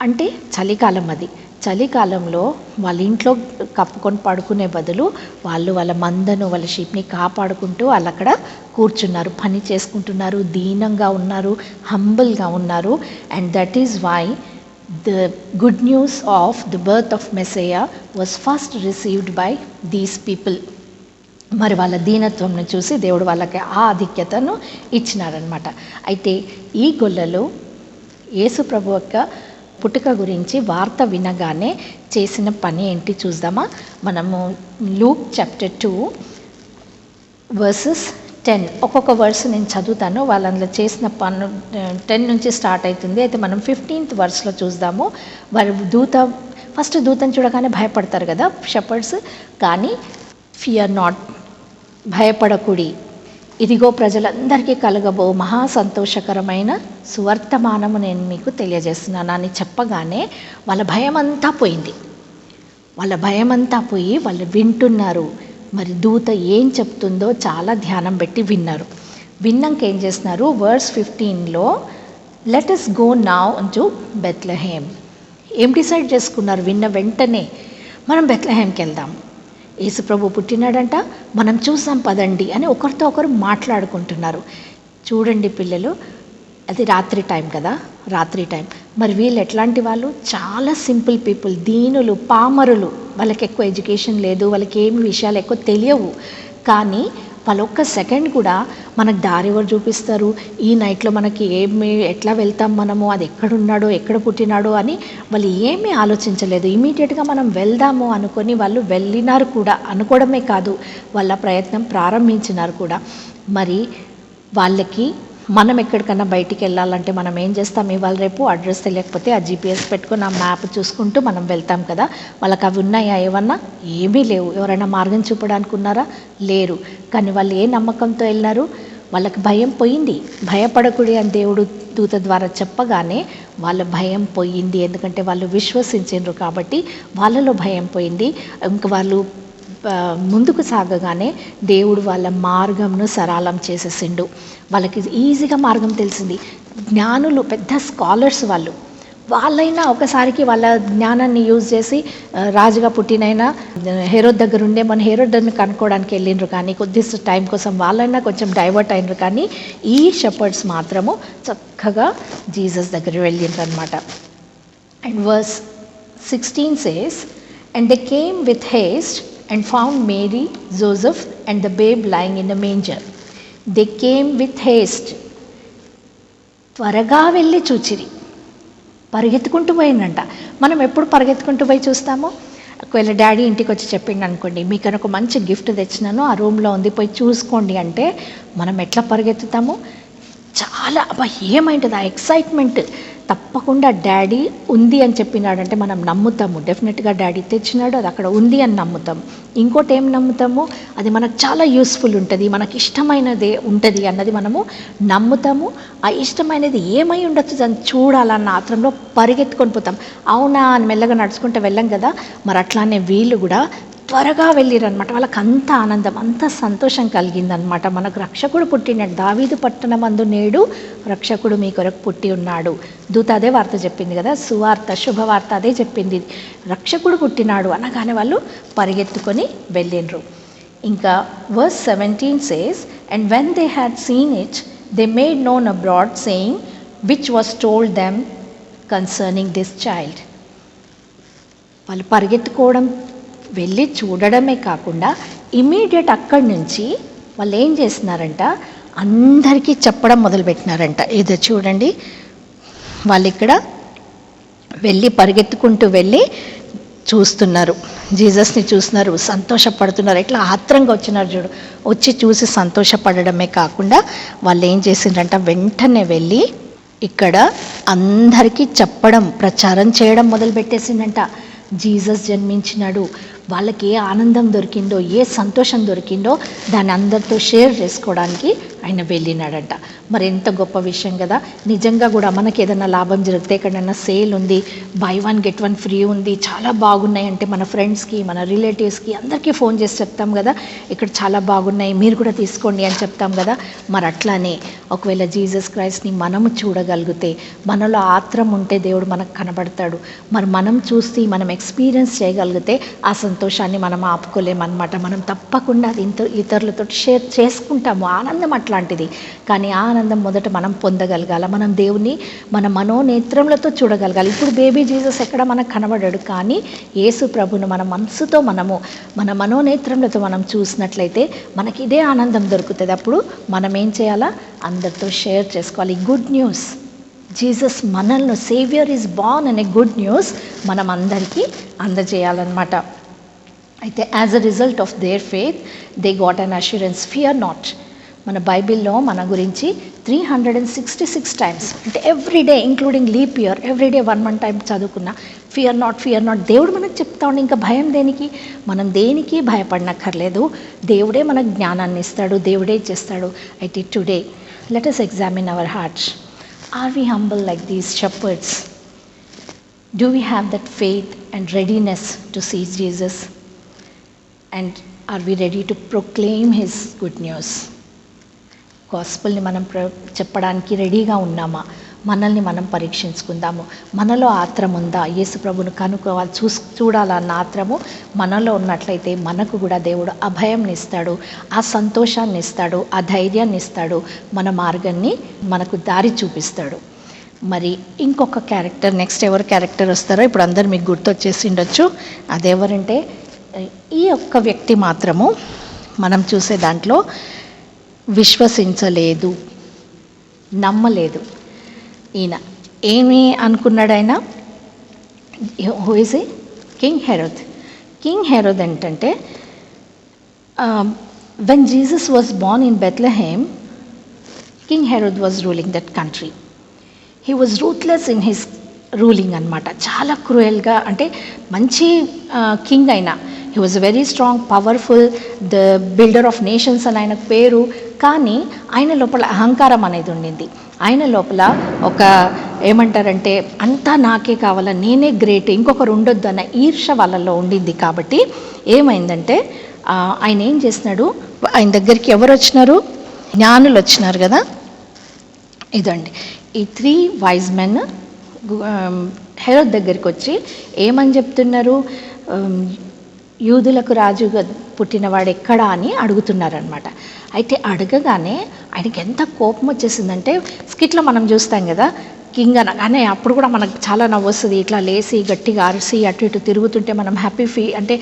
[SPEAKER 7] అంటే చలికాలం అది. చలికాలంలో వాళ్ళ ఇంట్లో కప్పుకొని పడుకునే బదులు వాళ్ళు వాళ్ళ మందను, వాళ్ళ షీప్ని కాపాడుకుంటూ వాళ్ళు అక్కడ కూర్చున్నారు, పని చేసుకుంటున్నారు, దీనంగా ఉన్నారు, హంబుల్గా ఉన్నారు. And that is why the good news of the birth of Messiah was first received by these people. మరి వాళ్ళ దీనత్వంను చూసి దేవుడు వాళ్ళకి ఆ ఆధిక్యతను ఇచ్చినారనమాట. అయితే ఈ గొల్లలు యేసు ప్రభు యొక్క పుట్టుక గురించి వార్త వినగానే చేసిన పని ఏంటి చూద్దామా. మనము లూక్ చాప్టర్ 2 verses 10 ఒక్కొక్క వర్స్ నేను చదువుతాను. వాళ్ళందులో చేసిన పను 10 నుంచి స్టార్ట్ అవుతుంది. అయితే మనం 15th వర్స్లో చూద్దాము. వారు ఫస్ట్ దూతను చూడగానే భయపడతారు కదా షెపర్డ్స్. కానీ ఫియర్ నాట్, భయపడకుడి, ఇదిగో ప్రజలందరికీ కలగబో మహా సంతోషకరమైన సువర్తమానము నేను మీకు తెలియజేస్తున్నాను అని చెప్పగానే వాళ్ళ భయమంతా పోయింది. వాళ్ళ భయమంతా పోయి వాళ్ళు వింటున్నారు. మరి దూత ఏం చెప్తుందో చాలా ధ్యానం పెట్టి విన్నారు. విన్నాక ఏం చేస్తున్నారు, వర్స్ 15లో let us go now to Bethlehem. ఏం డిసైడ్ చేసుకున్నారు? విన్న వెంటనే మనం బెత్లెహేమ్కి వెళ్దాం, యేసుప్రభు పుట్టినాడంట, మనం చూసాం పదండి అని ఒకరితో ఒకరు మాట్లాడుకుంటున్నారు. చూడండి పిల్లలు, అది రాత్రి టైం కదా, రాత్రి టైం. మరి వీళ్ళు ఎట్లాంటి వాళ్ళు? చాలా సింపుల్ పీపుల్, దీనులు, పామరులు. వాళ్ళకి ఎక్కువ ఎడ్యుకేషన్ లేదు, వాళ్ళకి ఏమి విషయాలు ఎక్కువ తెలియవు. కానీ వాళ్ళు ఒక్క సెకండ్ కూడా మనకు దారి ఎవరు చూపిస్తారు, ఈ నైట్లో మనకి ఎట్లా వెళ్తాం మనము, అది ఎక్కడున్నాడో, ఎక్కడ పుట్టినాడో అని వాళ్ళు ఏమీ ఆలోచించలేదు. ఇమీడియట్గా మనం వెళ్దాము అనుకొని వాళ్ళు వెళ్ళినారు కూడా. అనుకోవడమే కాదు, వాళ్ళ ప్రయత్నం ప్రారంభించినారు కూడా. మరి వాళ్ళకి మనం ఎక్కడికన్నా బయటికి వెళ్ళాలంటే మనం ఏం చేస్తాం, ఇవాళ రేపు అడ్రస్ తెలియకపోతే ఆ జీపీఎస్ పెట్టుకొని ఆ మ్యాప్ చూసుకుంటూ మనం వెళ్తాం కదా. వాళ్ళకి అవి ఉన్నాయా ఏమన్నా? ఏమీ లేవు. ఎవరైనా మార్గం చూపడానికి ఉన్నారా? లేరు. కానీ వాళ్ళు ఏ నమ్మకంతో వెళ్ళినారు? వాళ్ళకి భయం పోయింది. భయపడకుడి అని దేవుడు దూత ద్వారా చెప్పగానే వాళ్ళ భయం పోయింది. ఎందుకంటే వాళ్ళు విశ్వసించారు కాబట్టి వాళ్ళలో భయం పోయింది. ఇంకా వాళ్ళు ముందుకు సాగగానే దేవుడు వాళ్ళ మార్గంను సరళం చేసేసిండు. వాళ్ళకి ఈజీగా మార్గం తెలిసింది. జ్ఞానులు, పెద్ద స్కాలర్స్ వాళ్ళైనా ఒకసారికి వాళ్ళ జ్ఞానాన్ని యూజ్ చేసి రాజుగా పుట్టినైనా హెరోద్ దగ్గర ఉండే మన హెరోద్ని కనుక్కోవడానికి వెళ్ళిండ్రు. కానీ కొద్ది టైం కోసం వాళ్ళైనా కొంచెం డైవర్ట్ అయినరు. కానీ ఈ షెపర్డ్స్ మాత్రము చక్కగా జీసస్ దగ్గర వెళ్ళిండ్రు అనమాట. And verse 16 says, and they came with haste and found Mary, Joseph and the babe lying in a manger. They came with haste. త్వరగా వెళ్ళి చూచిరి. పరిగెత్తుకుంటూ పోయిందంట. మనం ఎప్పుడు పరిగెత్తుకుంటూ పోయి చూస్తామో? ఒకవేళ డాడీ ఇంటికి వచ్చి చెప్పిండు అనుకోండి, మీకు ఒక మంచి గిఫ్ట్ తెచ్చినాను, ఆ రూమ్లో ఉంది, పోయి చూసుకోండి అంటే మనం ఎట్లా పరిగెత్తుతాము? చాలా ఏమైంటుంది ఆ ఎక్సైట్మెంట్. తప్పకుండా డాడీ ఉంది అని చెప్పినాడంటే మనం నమ్ముతాము. డెఫినెట్గా డాడీ తెచ్చినాడు, అది అక్కడ ఉంది అని నమ్ముతాము. ఇంకోటి ఏం నమ్ముతాము, అది మనకు చాలా యూస్ఫుల్ ఉంటుంది, మనకి ఇష్టమైనదే ఉంటుంది అన్నది మనము నమ్ముతాము. ఆ ఇష్టమైనది ఏమై ఉండొచ్చు దాన్ని చూడాలన్న ఆత్రంలో పరిగెత్తుకొని పోతాం. అవునా అని మెల్లగా నడుచుకుంటూ వెళ్ళాం కదా, మరి అట్లానే వీళ్ళు కూడా త్వరగా వెళ్ళిరనమాట. వాళ్ళకి అంత ఆనందం, అంత సంతోషం కలిగిందనమాట. మనకు రక్షకుడు పుట్టినాడు, దావీదు పట్టణమందు నేడు రక్షకుడు మీ కొరకు పుట్టి ఉన్నాడు. దూత అదే వార్త చెప్పింది కదా, సువార్త శుభవార్త అదే చెప్పింది. రక్షకుడు పుట్టినాడు అనగానే వాళ్ళు పరిగెత్తుకొని వెళ్ళిండ్రు. ఇంకా verse 17 says, and when they had seen it, they made known abroad, saying, which was told them concerning this child. వాళ్ళు పరిగెత్తుకోవడం, వెళ్ళి చూడడమే కాకుండా ఇమీడియట్ అక్కడి నుంచి వాళ్ళు ఏం చేస్తున్నారంట, అందరికీ చెప్పడం మొదలుపెట్టినారంట. ఏదో చూడండి, వాళ్ళు ఇక్కడ వెళ్ళి పరిగెత్తుకుంటూ వెళ్ళి చూస్తున్నారు, జీసస్ని చూస్తున్నారు, సంతోషపడుతున్నారు. ఎట్లా ఆత్రంగా వచ్చినారు చూడు, వచ్చి చూసి సంతోషపడడమే కాకుండా వాళ్ళు ఏం చేసిండ్రంట, వెంటనే వెళ్ళి ఇక్కడ అందరికీ చెప్పడం, ప్రచారం చేయడం మొదలుపెట్టేసిందంట. జీసస్ జన్మించినాడు, వాళ్ళకి ఏ ఆనందం దొరికిందో, ఏ సంతోషం దొరికిందో దాన్ని అందరితో షేర్ చేసుకోవడానికి ఆయన వెళ్ళినాడంట. మరి ఎంత గొప్ప విషయం కదా. నిజంగా కూడా మనకి ఏదైనా లాభం జరిగితే, ఎక్కడైనా సేల్ ఉంది, బై 1 get 1 ఫ్రీ ఉంది, చాలా బాగున్నాయి అంటే మన ఫ్రెండ్స్కి, మన రిలేటివ్స్కి అందరికీ ఫోన్ చేసి చెప్తాం కదా, ఇక్కడ చాలా బాగున్నాయి మీరు కూడా తీసుకోండి అని చెప్తాం కదా. మరి అట్లానే ఒకవేళ జీసస్ క్రైస్ట్ని మనము చూడగలిగితే, మనలో ఆత్రం ఉంటే దేవుడు మనకు కనబడతాడు. మరి మనం చూసి మనం ఎక్స్పీరియన్స్ చేయగలిగితే ఆ సంతోషాన్ని మనం ఆపుకోలేమన్నమాట. మనం తప్పకుండా అది ఇతరులతో షేర్ చేసుకుంటాము. ఆనందం అట్లాంటిది. కానీ ఆ ఆనందం మొదట మనం పొందగలగాల, మనం దేవుని మన మనోనేత్రములతో చూడగలగాలి. ఇప్పుడు బేబీ జీసస్ ఎక్కడ మనకు కనబడాడు, కానీ యేసు ప్రభును మన మనసుతో మనము మన మనోనేత్రములతో మనం చూసినట్లయితే మనకి ఇదే ఆనందం దొరుకుతుంది. అప్పుడు మనం ఏం చేయాలా, అందరితో షేర్ చేసుకోవాలి. గుడ్ న్యూస్, జీసస్ మనల్ని, సేవియర్ ఈజ్ బార్న్ అనే గుడ్ న్యూస్ మనం అందరికీ అందజేయాలన్నమాట. అయితే as a result of their faith they got an assurance, fear not. మన బైబిల్లో మన గురించి 366 టైమ్స్, అంటే everyday including leap year, everyday 1 time చదువుకున్న ఫియర్ నాట్, ఫియర్ నాట్. దేవుడు మనకు చెప్తా ఉండి ఇంకా భయం దేనికి, మనం దేనికి భయపడనక్కర్లేదు. దేవుడే మనకు జ్ఞానాన్ని ఇస్తాడు, దేవుడే చేస్తాడు. అయితే today let us examine our hearts. Are we humble like these shepherds? Do we have that faith and readiness to see Jesus? And are we ready to proclaim his good news? గాస్పెల్ని మనం చెప్పడానికి రెడీగా ఉన్నామా? మనల్ని మనం పరీక్షించుకుందాము. మనలో ఆత్రం ఉందా? యేసు ప్రభును కనుక్కోవాలి, చూడాలన్న ఆత్రము మనలో ఉన్నట్లయితే మనకు కూడా దేవుడు అభయంని ఇస్తాడు, ఆ సంతోషాన్ని ఇస్తాడు, ఆ ధైర్యాన్ని ఇస్తాడు, మన మార్గాన్ని మనకు దారి చూపిస్తాడు. మరి ఇంకొక క్యారెక్టర్, నెక్స్ట్ ఎవరు క్యారెక్టర్ వస్తారో ఇప్పుడు అందరు మీకు గుర్తొచ్చేసి ఉండొచ్చు. అదెవరంటే, ఈ ఒక్క వ్యక్తి మాత్రము మనం చూసే దాంట్లో విశ్వసించలేదు, నమ్మలేదు. ఈయన ఏమి అనుకున్నాడు, ఆయన who is a King Herod. King Herod ఏంటంటే, when Jesus was born in Bethlehem, King Herod was ruling that country. He was ruthless in his ruling అనమాట. చాలా క్రూయల్గా, అంటే మంచి కింగ్ అయినా, he was very strong, powerful, the builder of nations అని ఆయన పేరు. కానీ ఆయన లోపల అహంకారం అనేది ఉండింది. ఆయన లోపల ఒక ఏమంటారంటే, అంతా నాకే కావాలా, నేనే గ్రేట్, ఇంకొకరు ఉండొద్దు అన్న ఈర్ష వాళ్ళల్లో ఉండింది. కాబట్టి ఏమైందంటే, ఆయన ఏం చేసినాడు, ఆయన దగ్గరికి ఎవరు వచ్చినారు, జ్ఞానులు వచ్చినారు కదా. ఇదండి ఈ 3 wise men హెరోద్ దగ్గరికి వచ్చి ఏమని చెప్తున్నారు, యూదులకు రాజుగా పుట్టినవాడు ఎక్కడా అని అడుగుతున్నారనమాట. అయితే అడగగానే ఆయనకి ఎంత కోపం వచ్చేసిందంటే, స్కిట్లో మనం చూస్తాం కదా, కింగ్ అనగానే అప్పుడు కూడా మనకు చాలా నవ్వు వస్తుంది. ఇట్లా లేసి గట్టిగా అరిసి అటు ఇటు తిరుగుతుంటే మనం హ్యాపీ అంటే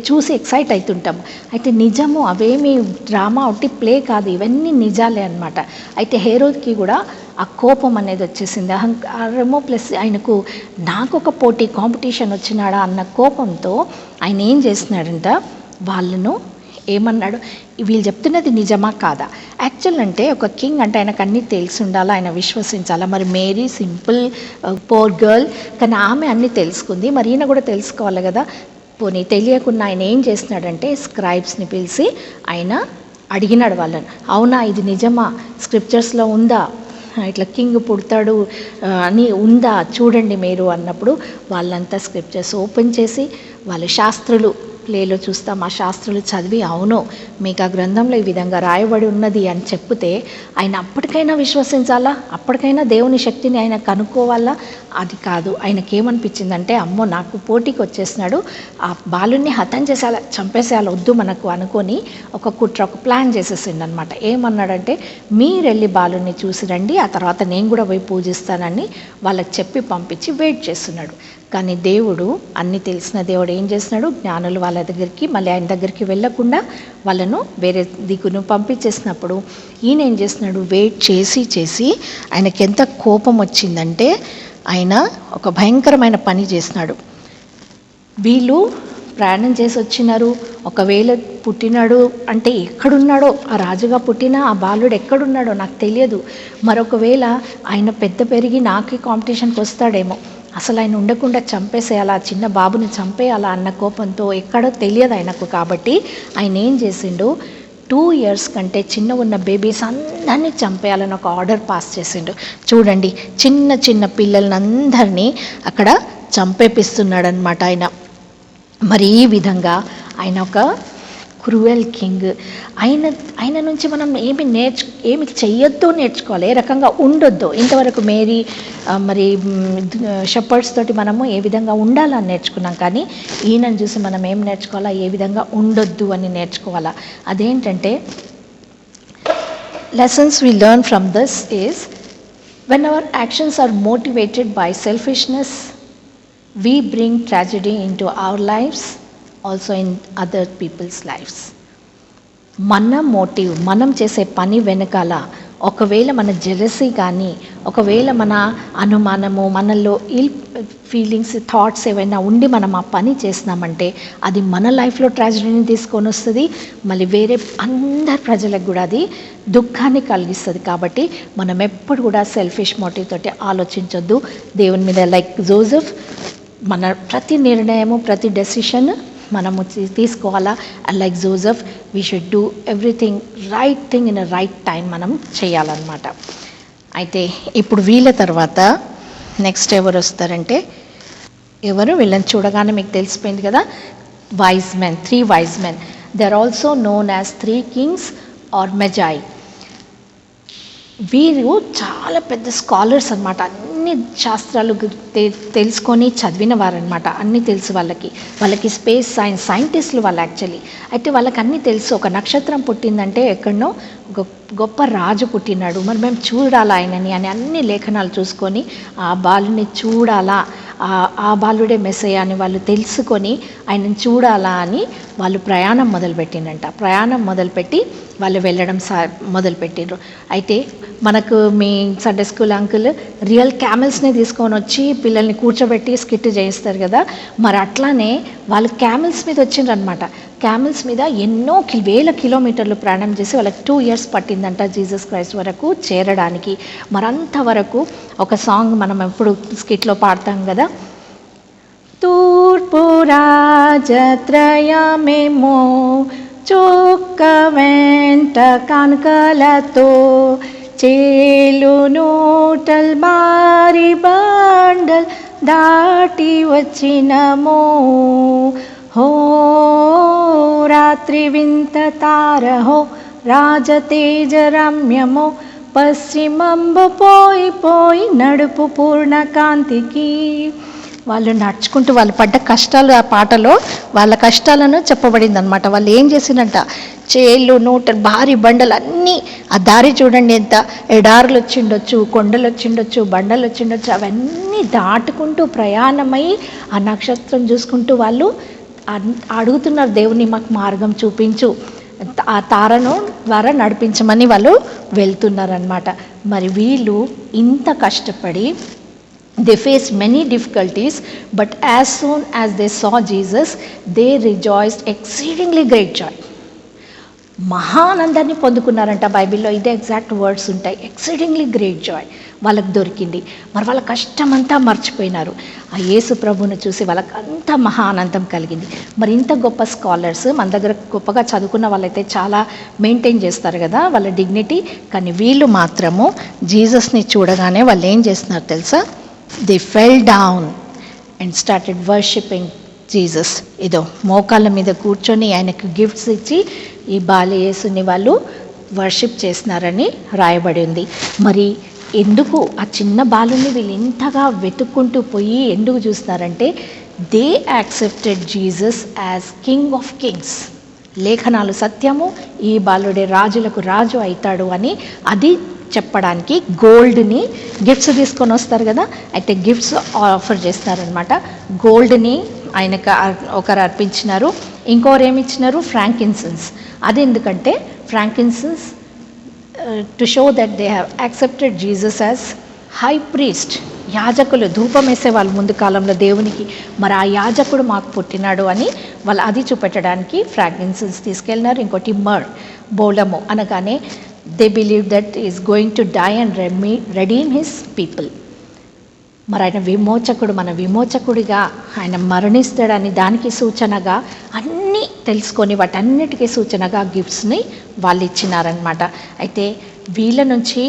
[SPEAKER 7] చూసి ఎక్సైట్ అవుతుంటాం. అయితే నిజము, అవేమి డ్రామా ఒకటి ప్లే కాదు, ఇవన్నీ నిజాలే అనమాట. అయితే హెరోద్కి కూడా ఆ కోపం అనేది వచ్చేసింది, అహంకారము ప్లస్ ఆయనకు నాకు ఒక కాంపిటీషన్ వచ్చినాడా అన్న కోపంతో ఆయన ఏం చేసినాడంట, వాళ్ళను ఏమన్నాడు, వీళ్ళు చెప్తున్నది నిజమా కాదా? యాక్చువల్ అంటే ఒక కింగ్ అంటే ఆయనకు అన్నీ తెలిసి ఉండాలా, ఆయన విశ్వసించాలా. మరి మేరీ సింపుల్ పోర్ గర్ల్, కానీ ఆమె అన్నీ తెలుసుకుంది. మరి ఈయన కూడా తెలుసుకోవాలి కదా. పోనీ తెలియకుండా ఆయన ఏం చేస్తున్నాడంటే స్క్రైబ్స్ని పిలిచి ఆయన అడిగినాడు వాళ్ళని, అవునా ఇది నిజమా, స్క్రిప్చర్స్లో ఉందా, ఇట్లా కింగ్ పుడతాడు అని ఉందా చూడండి మీరు అన్నప్పుడు వాళ్ళంతా స్క్రిప్చర్స్ ఓపెన్ చేసి వాళ్ళ శాస్త్రులు ప్లేలో చూస్తాం, ఆ శాస్త్రులు చదివి అవును మీకు ఆ గ్రంథంలో ఈ విధంగా రాయబడి ఉన్నది అని చెప్తే ఆయన అప్పటికైనా విశ్వసించాలా, అప్పటికైనా దేవుని శక్తిని ఆయన కనుక్కోవాలా? అది కాదు. ఆయనకేమనిపించిందంటే అమ్మో నాకు పోటీకి వచ్చేసినాడు, ఆ బాలుని హతం చేసేయాలి, చంపేసేయాలి, వద్దు మనకు అనుకొని ఒక కుట్ర, ఒక ప్లాన్ చేసేసిండు అనమాట. ఏమన్నాడంటే మీరు వెళ్ళి బాలుని చూసి రండి, ఆ తర్వాత నేను కూడా పోయి పూజిస్తానని వాళ్ళకి చెప్పి పంపించి వెయిట్ చేస్తున్నాడు. కానీ దేవుడు, అన్నీ తెలిసిన దేవుడు ఏం చేస్తున్నాడు, జ్ఞానులు వాళ్ళ దగ్గరికి మళ్ళీ ఆయన దగ్గరికి వెళ్ళకుండా వాళ్ళను వేరే దిక్కును పంపించేసినప్పుడు ఈయన ఏం చేస్తున్నాడు, వెయిట్ చేసి ఆయనకి ఎంత కోపం వచ్చిందంటే ఆయన ఒక భయంకరమైన పని చేసినాడు. వీళ్ళు ప్రయాణం చేసి వచ్చినారు, ఒకవేళ పుట్టినాడు అంటే ఎక్కడున్నాడో, ఆ రాజుగా పుట్టిన ఆ బాలుడు ఎక్కడున్నాడో నాకు తెలియదు, మరొకవేళ ఆయన పెద్ద పెరిగి నాకే కాంపిటీషన్కి వస్తాడేమో, అసలు ఆయన ఉండకుండా చంపేసేయాలా, చిన్న బాబుని చంపేయాలా అన్న కోపంతో ఎక్కడో తెలియదు ఆయనకు. కాబట్టి ఆయన ఏం చేసిండు, 2 years కంటే చిన్న ఉన్న బేబీస్ అందరినీ చంపేయాలని ఒక ఆర్డర్ పాస్ చేసిండు. చూడండి చిన్న చిన్న పిల్లల్ని అందరినీ అక్కడ చంపేపిస్తున్నాడు అనమాట ఆయన. మరి ఈ విధంగా ఆయన ఒక క్రూయల్ కింగ్. ఆయన నుంచి మనం ఏమి చెయ్యొద్దో నేర్చుకోవాలి, ఏ రకంగా ఉండొద్దో. ఇంతవరకు మేరీ మరి షెపర్డ్స్ తోటి మనము ఏ విధంగా ఉండాలని నేర్చుకున్నాం, కానీ ఈయనను చూసి మనం ఏం నేర్చుకోవాలా, ఏ విధంగా ఉండొద్దు అని నేర్చుకోవాలా. అదేంటంటే lessons we learn from this is when our actions are motivated by selfishness, we bring tragedy into our lives, also in other people's lives. మన మోటివ్, మనం చేసే పని వెనకాల ఒకవేళ మన జెలసీ కానీ, ఒకవేళ మన అనుమానము, మనలో ఇల్ ఫీలింగ్స్, థాట్స్ ఏవైనా ఉండి మనం ఆ పని చేసినామంటే అది మన లైఫ్లో ట్రాజడీని తీసుకొని వస్తుంది, మళ్ళీ వేరే అందరి ప్రజలకు కూడా అది దుఃఖాన్ని కలిగిస్తుంది. కాబట్టి మనం ఎప్పుడు కూడా సెల్ఫిష్ మోటివ్ తోటి ఆలోచించొద్దు దేవుని మీద. లైక్ జోసెఫ్, మన ప్రతి నిర్ణయము, ప్రతి డెసిషన్ మనము తీసుకోవాలా. Like Joseph, we should do everything right thing in a right time మనం చేయాలన్నమాట. అయితే ఇప్పుడు వీళ్ళ తర్వాత నెక్స్ట్ ఎవరు వస్తారంటే, ఎవరు వీళ్ళని చూడగానే మీకు తెలిసిపోయింది కదా, wise men, 3 wise men. They are also known as 3 kings or Magi. వీరు చాలా పెద్ద స్కాలర్స్ అనమాట, అన్ని శాస్త్రాలు తెలుసుకొని చదివిన వారనమాట, అన్నీ తెలుసు వాళ్ళకి స్పేస్ సైన్స్ సైంటిస్టులు వాళ్ళు యాక్చువల్లీ. అయితే వాళ్ళకి అన్నీ తెలుసు, ఒక నక్షత్రం పుట్టిందంటే ఎక్కడనో గొప్ప రాజు పుట్టినాడు, మరి మేము చూడాలా ఆయనని అని అన్ని లేఖనాలు చూసుకొని ఆ బాలుని చూడాలా, ఆ బాలుడే మెస్సయ్య అని వాళ్ళు తెలుసుకొని ఆయనను చూడాలా అని వాళ్ళు ప్రయాణం మొదలుపెట్టిందంట. ప్రయాణం మొదలుపెట్టి వాళ్ళు వెళ్ళడం మొదలుపెట్టిండ్రు. అయితే మనకు మీ సండే స్కూల్ అంకుల్ రియల్ క్యామెల్స్ని తీసుకొని వచ్చి పిల్లల్ని కూర్చోబెట్టి స్కిట్ చేయిస్తారు కదా, మరి అట్లానే వాళ్ళు క్యామెల్స్ మీద వచ్చిండ్రు అనమాట. క్యామెల్స్ మీద ఎన్నో వేల కిలోమీటర్లు ప్రయాణం చేసి వాళ్ళకి 2 years పట్టిందంట జీసస్ క్రైస్ట్ వరకు చేరడానికి. మరంతవరకు ఒక సాంగ్ మనం ఎప్పుడు స్కిట్లో పాడతాం కదా, తూర్పు రాజత్రయమేమో చొక్క వెంట కానుకలతో చేలు నూటల్ బారి బండల్ దాటి వచ్చినమో, హో రాత్రి వింత తారహో రాజతేజ రమ్యమో, పశ్చిమంబు పోయి నడుపు పూర్ణ కాంతికి. వాళ్ళు నడుచుకుంటూ వాళ్ళు పడ్డ కష్టాలు, ఆ పాటలో వాళ్ళ కష్టాలను చెప్పబడింది అనమాట. వాళ్ళు ఏం చేసినట్ట, చేళ్ళు నూటలు భారీ బండలు అన్నీ, ఆ దారి చూడండి ఎంత ఎడారులు వచ్చిండొచ్చు, కొండలు వచ్చిండొచ్చు, బండలు వచ్చిండొచ్చు, అవన్నీ దాటుకుంటూ ప్రయాణమై ఆ నక్షత్రం చూసుకుంటూ వాళ్ళు అడుగుతున్నారు దేవుని, మాకు మార్గం చూపించు, ఆ తారను ద్వారా నడిపించమని వాళ్ళు వెళ్తున్నారనమాట. మరి వీళ్ళు ఇంత కష్టపడి they faced many difficulties, but as soon as they saw Jesus, they rejoiced exceedingly great joy. మహానందాన్ని పొందుకున్నారంట. బైబిల్లో ఇదే ఎగ్జాక్ట్ వర్డ్స్ ఉంటాయి. ఎక్సీడింగ్లీ గ్రేట్ జాయ్ వాళ్ళకి దొరికింది. మరి వాళ్ళ కష్టమంతా మర్చిపోయినారు. ఆ యేసు ప్రభువుని చూసి వాళ్ళకి అంత మహానందం కలిగింది. మరి ఇంత గొప్ప స్కాలర్స్ మన దగ్గర గొప్పగా చదువుకున్న వాళ్ళైతే చాలా మెయింటైన్ చేస్తారు కదా వాళ్ళ డిగ్నిటీ. కానీ వీళ్ళు మాత్రము జీసస్ని చూడగానే వాళ్ళు ఏం చేస్తున్నారు తెలుసా? They fell down and started worshipping Jesus. ఇదో మోకాళ్ళ మీద కూర్చొని ఆయనకు గిఫ్ట్స్ ఇచ్చి ఈ బాలయేసుని వాళ్ళు వర్షిప్ చేస్తున్నారని రాయబడి ఉంది. మరి ఎందుకు ఆ చిన్న బాలుని వీళ్ళు ఇంతగా వెతుక్కుంటూ పోయి ఎందుకు చూస్తున్నారంటే they accepted Jesus as King of Kings. లేఖనాలు సత్యము, ఈ బాలుడే రాజులకు రాజు అవుతాడు అని అది చెప్పడానికి గోల్డ్ని గిఫ్ట్స్ తీసుకొని వస్తారు కదా, అయితే గిఫ్ట్స్ ఆఫర్ చేస్తారనమాట. గోల్డ్ని ఆయనకు ఒకరు అర్పించినారు, ఇంకోరు ఏమి ఇచ్చినారు? ఫ్రాంకిన్సెన్స్. అది ఎందుకంటే frankincense to show that they have accepted Jesus as high priest. యాజకులు ధూపం వేసేవాళ్ళు ముందు కాలంలో దేవునికి. మరి ఆ యాజకుడు మాకు పుట్టినాడు అని వాళ్ళు అది చూపెట్టడానికి ఫ్రాంకిన్సెన్స్ తీసుకెళ్ళినారు. ఇంకోటి మర్, బోలము అనగానే they believe that is going to die and redeem his people. మరి ఆయన విమోచకుడు, మన విమోచకుడిగా ఆయన మరణిస్తాడని దానికి సూచనగా అన్నీ తెలుసుకొని వాటన్నిటికీ సూచనగా గిఫ్ట్స్ని వాళ్ళు ఇచ్చినారనమాట. అయితే వీళ్ళ నుంచి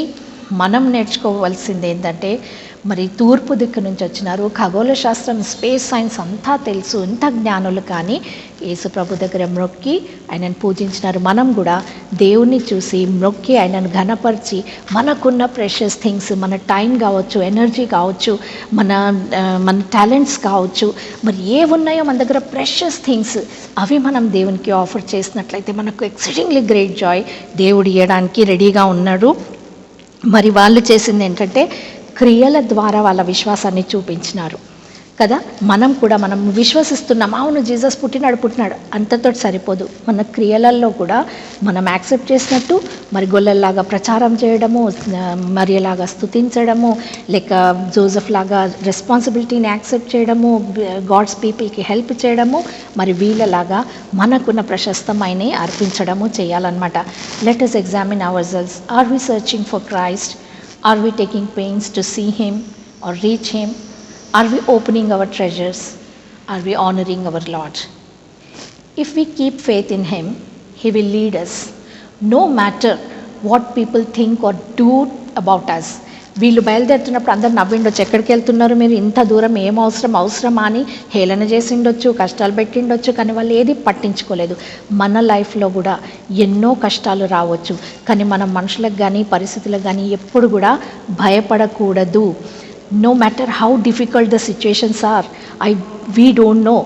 [SPEAKER 7] మనం నేర్చుకోవాల్సింది ఏంటంటే మరి తూర్పు దిక్కు నుంచి వచ్చినారు, ఖగోళ శాస్త్రం, స్పేస్ సైన్స్ అంతా తెలుసు, ఇంత జ్ఞానులు. కానీ యేసు ప్రభు దగ్గర మొక్కి ఆయనను పూజించినారు. మనం కూడా దేవుణ్ణి చూసి మొక్కి ఆయనను ఘనపరిచి మనకున్న ప్రెషియస్ థింగ్స్, మన టైం కావచ్చు, ఎనర్జీ కావచ్చు, మన టాలెంట్స్ కావచ్చు, మరి ఏమున్నాయో మన దగ్గర ప్రెషియస్ థింగ్స్, అవి మనం దేవునికి ఆఫర్ చేసినట్లయితే మనకు ఎక్సీడింగ్లీ గ్రేట్ జాయ్ దేవుడు ఇవ్వడానికి రెడీగా ఉన్నాడు. మరి వాళ్ళు చేసింది ఏంటంటే క్రియల ద్వారా వాళ్ళ విశ్వాసాన్ని చూపించినారు కదా. మనం కూడా మనం విశ్వసిస్తున్నాం, అవును జీసస్ పుట్టినాడు అంతతో సరిపోదు. మన క్రియలలో కూడా మనం యాక్సెప్ట్ చేసినట్టు మరి గొల్లల్లాగా ప్రచారం చేయడము, మరియలాగా స్తుతించడము, లేక జోసెఫ్ లాగా రెస్పాన్సిబిలిటీని యాక్సెప్ట్ చేయడము, గాడ్స్ పీపుల్కి హెల్ప్ చేయడము, మరి వీళ్ళలాగా మనకున్న ప్రశస్తమైన అర్పించడము చేయాలన్నమాట. Let us examine ourselves. Are we searching for Christ? Are we taking pains to see Him or reach Him? Are we opening our treasures? Are we honoring our Lord? If we keep faith in Him, He will lead us, no matter what people think or do about us. వీళ్ళు బయలుదేరుతున్నప్పుడు అందరు నవ్విండొచ్చు, ఎక్కడికి వెళ్తున్నారు మీరు, ఇంత దూరం ఏం అవసరమా అని హేళన చేసిండొచ్చు, కష్టాలు పెట్టిండొచ్చు. కానీ వాళ్ళు ఏది పట్టించుకోలేదు. మన లైఫ్లో కూడా ఎన్నో కష్టాలు రావచ్చు, కానీ మనం మనుషులకు కానీ పరిస్థితులకు కానీ ఎప్పుడు కూడా భయపడకూడదు. No matter how difficult the situations are, we don't know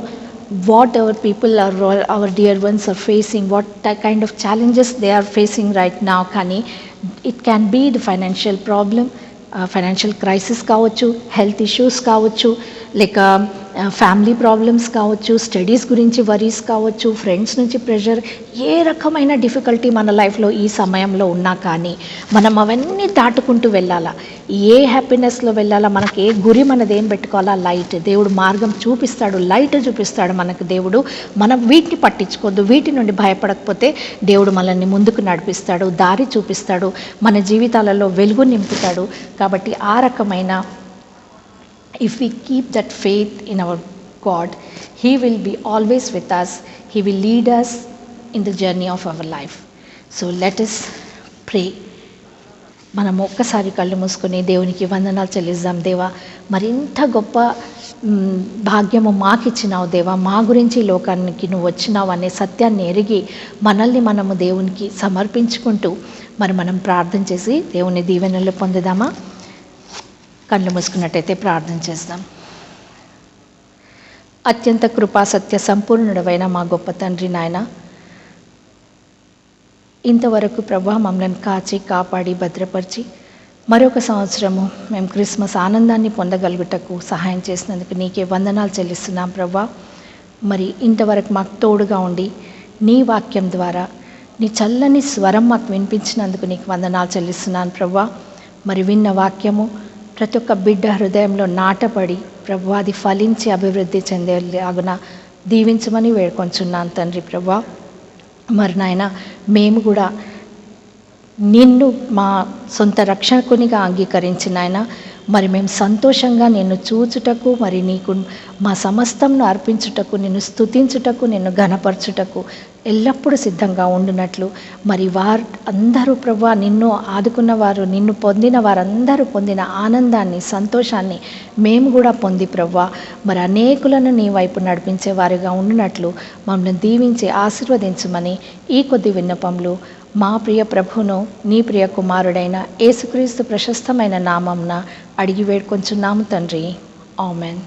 [SPEAKER 7] what our people are, our dear ones are facing, what kind of challenges they are facing right now. Kani it can be the financial problem, financial crisis కావచ్చు, health issues కావచ్చు, లేక family problems కావచ్చు, studies గురించి worries కావచ్చు, friends నుంచి pressure, ఏ రకమైన difficulty మన లైఫ్లో ఈ సమయంలో ఉన్నా కానీ మనం అవన్నీ దాటుకుంటూ వెళ్ళాలా. ఏ హ్యాపీనెస్లో వెళ్ళాలా, మనకి ఏ గురి మనది ఏం పెట్టుకోవాలా, లైట్. దేవుడు మార్గం చూపిస్తాడు, లైట్ చూపిస్తాడు మనకు దేవుడు. మనం వీటిని పట్టించుకోవద్దు, వీటి నుండి భయపడకపోతే దేవుడు మనల్ని ముందుకు నడిపిస్తాడు, దారి చూపిస్తాడు, మన జీవితాలలో వెలుగు నింపుతాడు. కాబట్టి ఆ రకమైన if we keep that faith in our God, He will be always with us. He will lead us in the journey of our life. So let us pray. మనం ఒక్కసారి కళ్ళు మూసుకొని దేవునికి వందనాలు చెల్లిద్దాం. దేవా, మరింత గొప్ప భాగ్యము మాకిచ్చినావు దేవా, మా గురించి లోకానికి నువ్వు వచ్చినావు అనే సత్యాన్ని ఎరిగి మనల్ని మనము దేవునికి సమర్పించుకుంటూ మరి మనం ప్రార్థన చేసి దేవుని దీవెనలు పొందుదామా? కళ్ళు మూసుకున్నట్టయితే ప్రార్థన చేద్దాం. అత్యంత కృపా సత్య సంపూర్ణుడవైన మా గొప్ప తండ్రి నాయన, ఇంతవరకు ప్రభా మమ్మల్ని కాచి కాపాడి భద్రపరిచి మరొక సంవత్సరము మేము క్రిస్మస్ ఆనందాన్ని పొందగలుగుటకు సహాయం చేసినందుకు నీకే వందనాలు చెల్లిస్తున్నాం ప్రభా. మరి ఇంతవరకు మాకు తోడుగా ఉండి నీ వాక్యం ద్వారా నీ చల్లని స్వరం మాకు వినిపించినందుకు నీకు వందనాలు చెల్లిస్తున్నాను ప్రభా. మరి విన్న వాక్యము ప్రతి ఒక్క బిడ్డ హృదయంలో నాటపడి ప్రభు అది ఫలించి అభివృద్ధి చెందేలాగున దీవించమని వేడుకొంచున్నాను తండ్రి ప్రభా. మరి నాయన మేము కూడా నిన్ను మా సొంత రక్షకునిగా అంగీకరించిన ఆయన మరి మేము సంతోషంగా నిన్ను చూచుటకు మరి నీకు మా సమస్తంను అర్పించుటకు నిన్ను స్తుతించుటకు నిన్ను ఘనపరచుటకు ఎల్లప్పుడూ సిద్ధంగా ఉండునట్లు మరి అందరూ ప్రభువా నిన్ను ఆదుకున్న వారు నిన్ను పొందిన వారందరూ పొందిన ఆనందాన్ని సంతోషాన్ని మేము కూడా పొంది ప్రభువా మరి అనేకులను నీ వైపు నడిపించే వారిగా ఉండునట్లు మమ్మల్ని దీవించి ఆశీర్వదించమని ఈ కొద్ది విన్నపములు మా ప్రియ ప్రభును నీ ప్రియ కుమారుడైన యేసుక్రీస్తు ప్రశస్తమైన నామమున అడిగి వేడుకొంచున్నాము తండ్రి. ఆమెన్.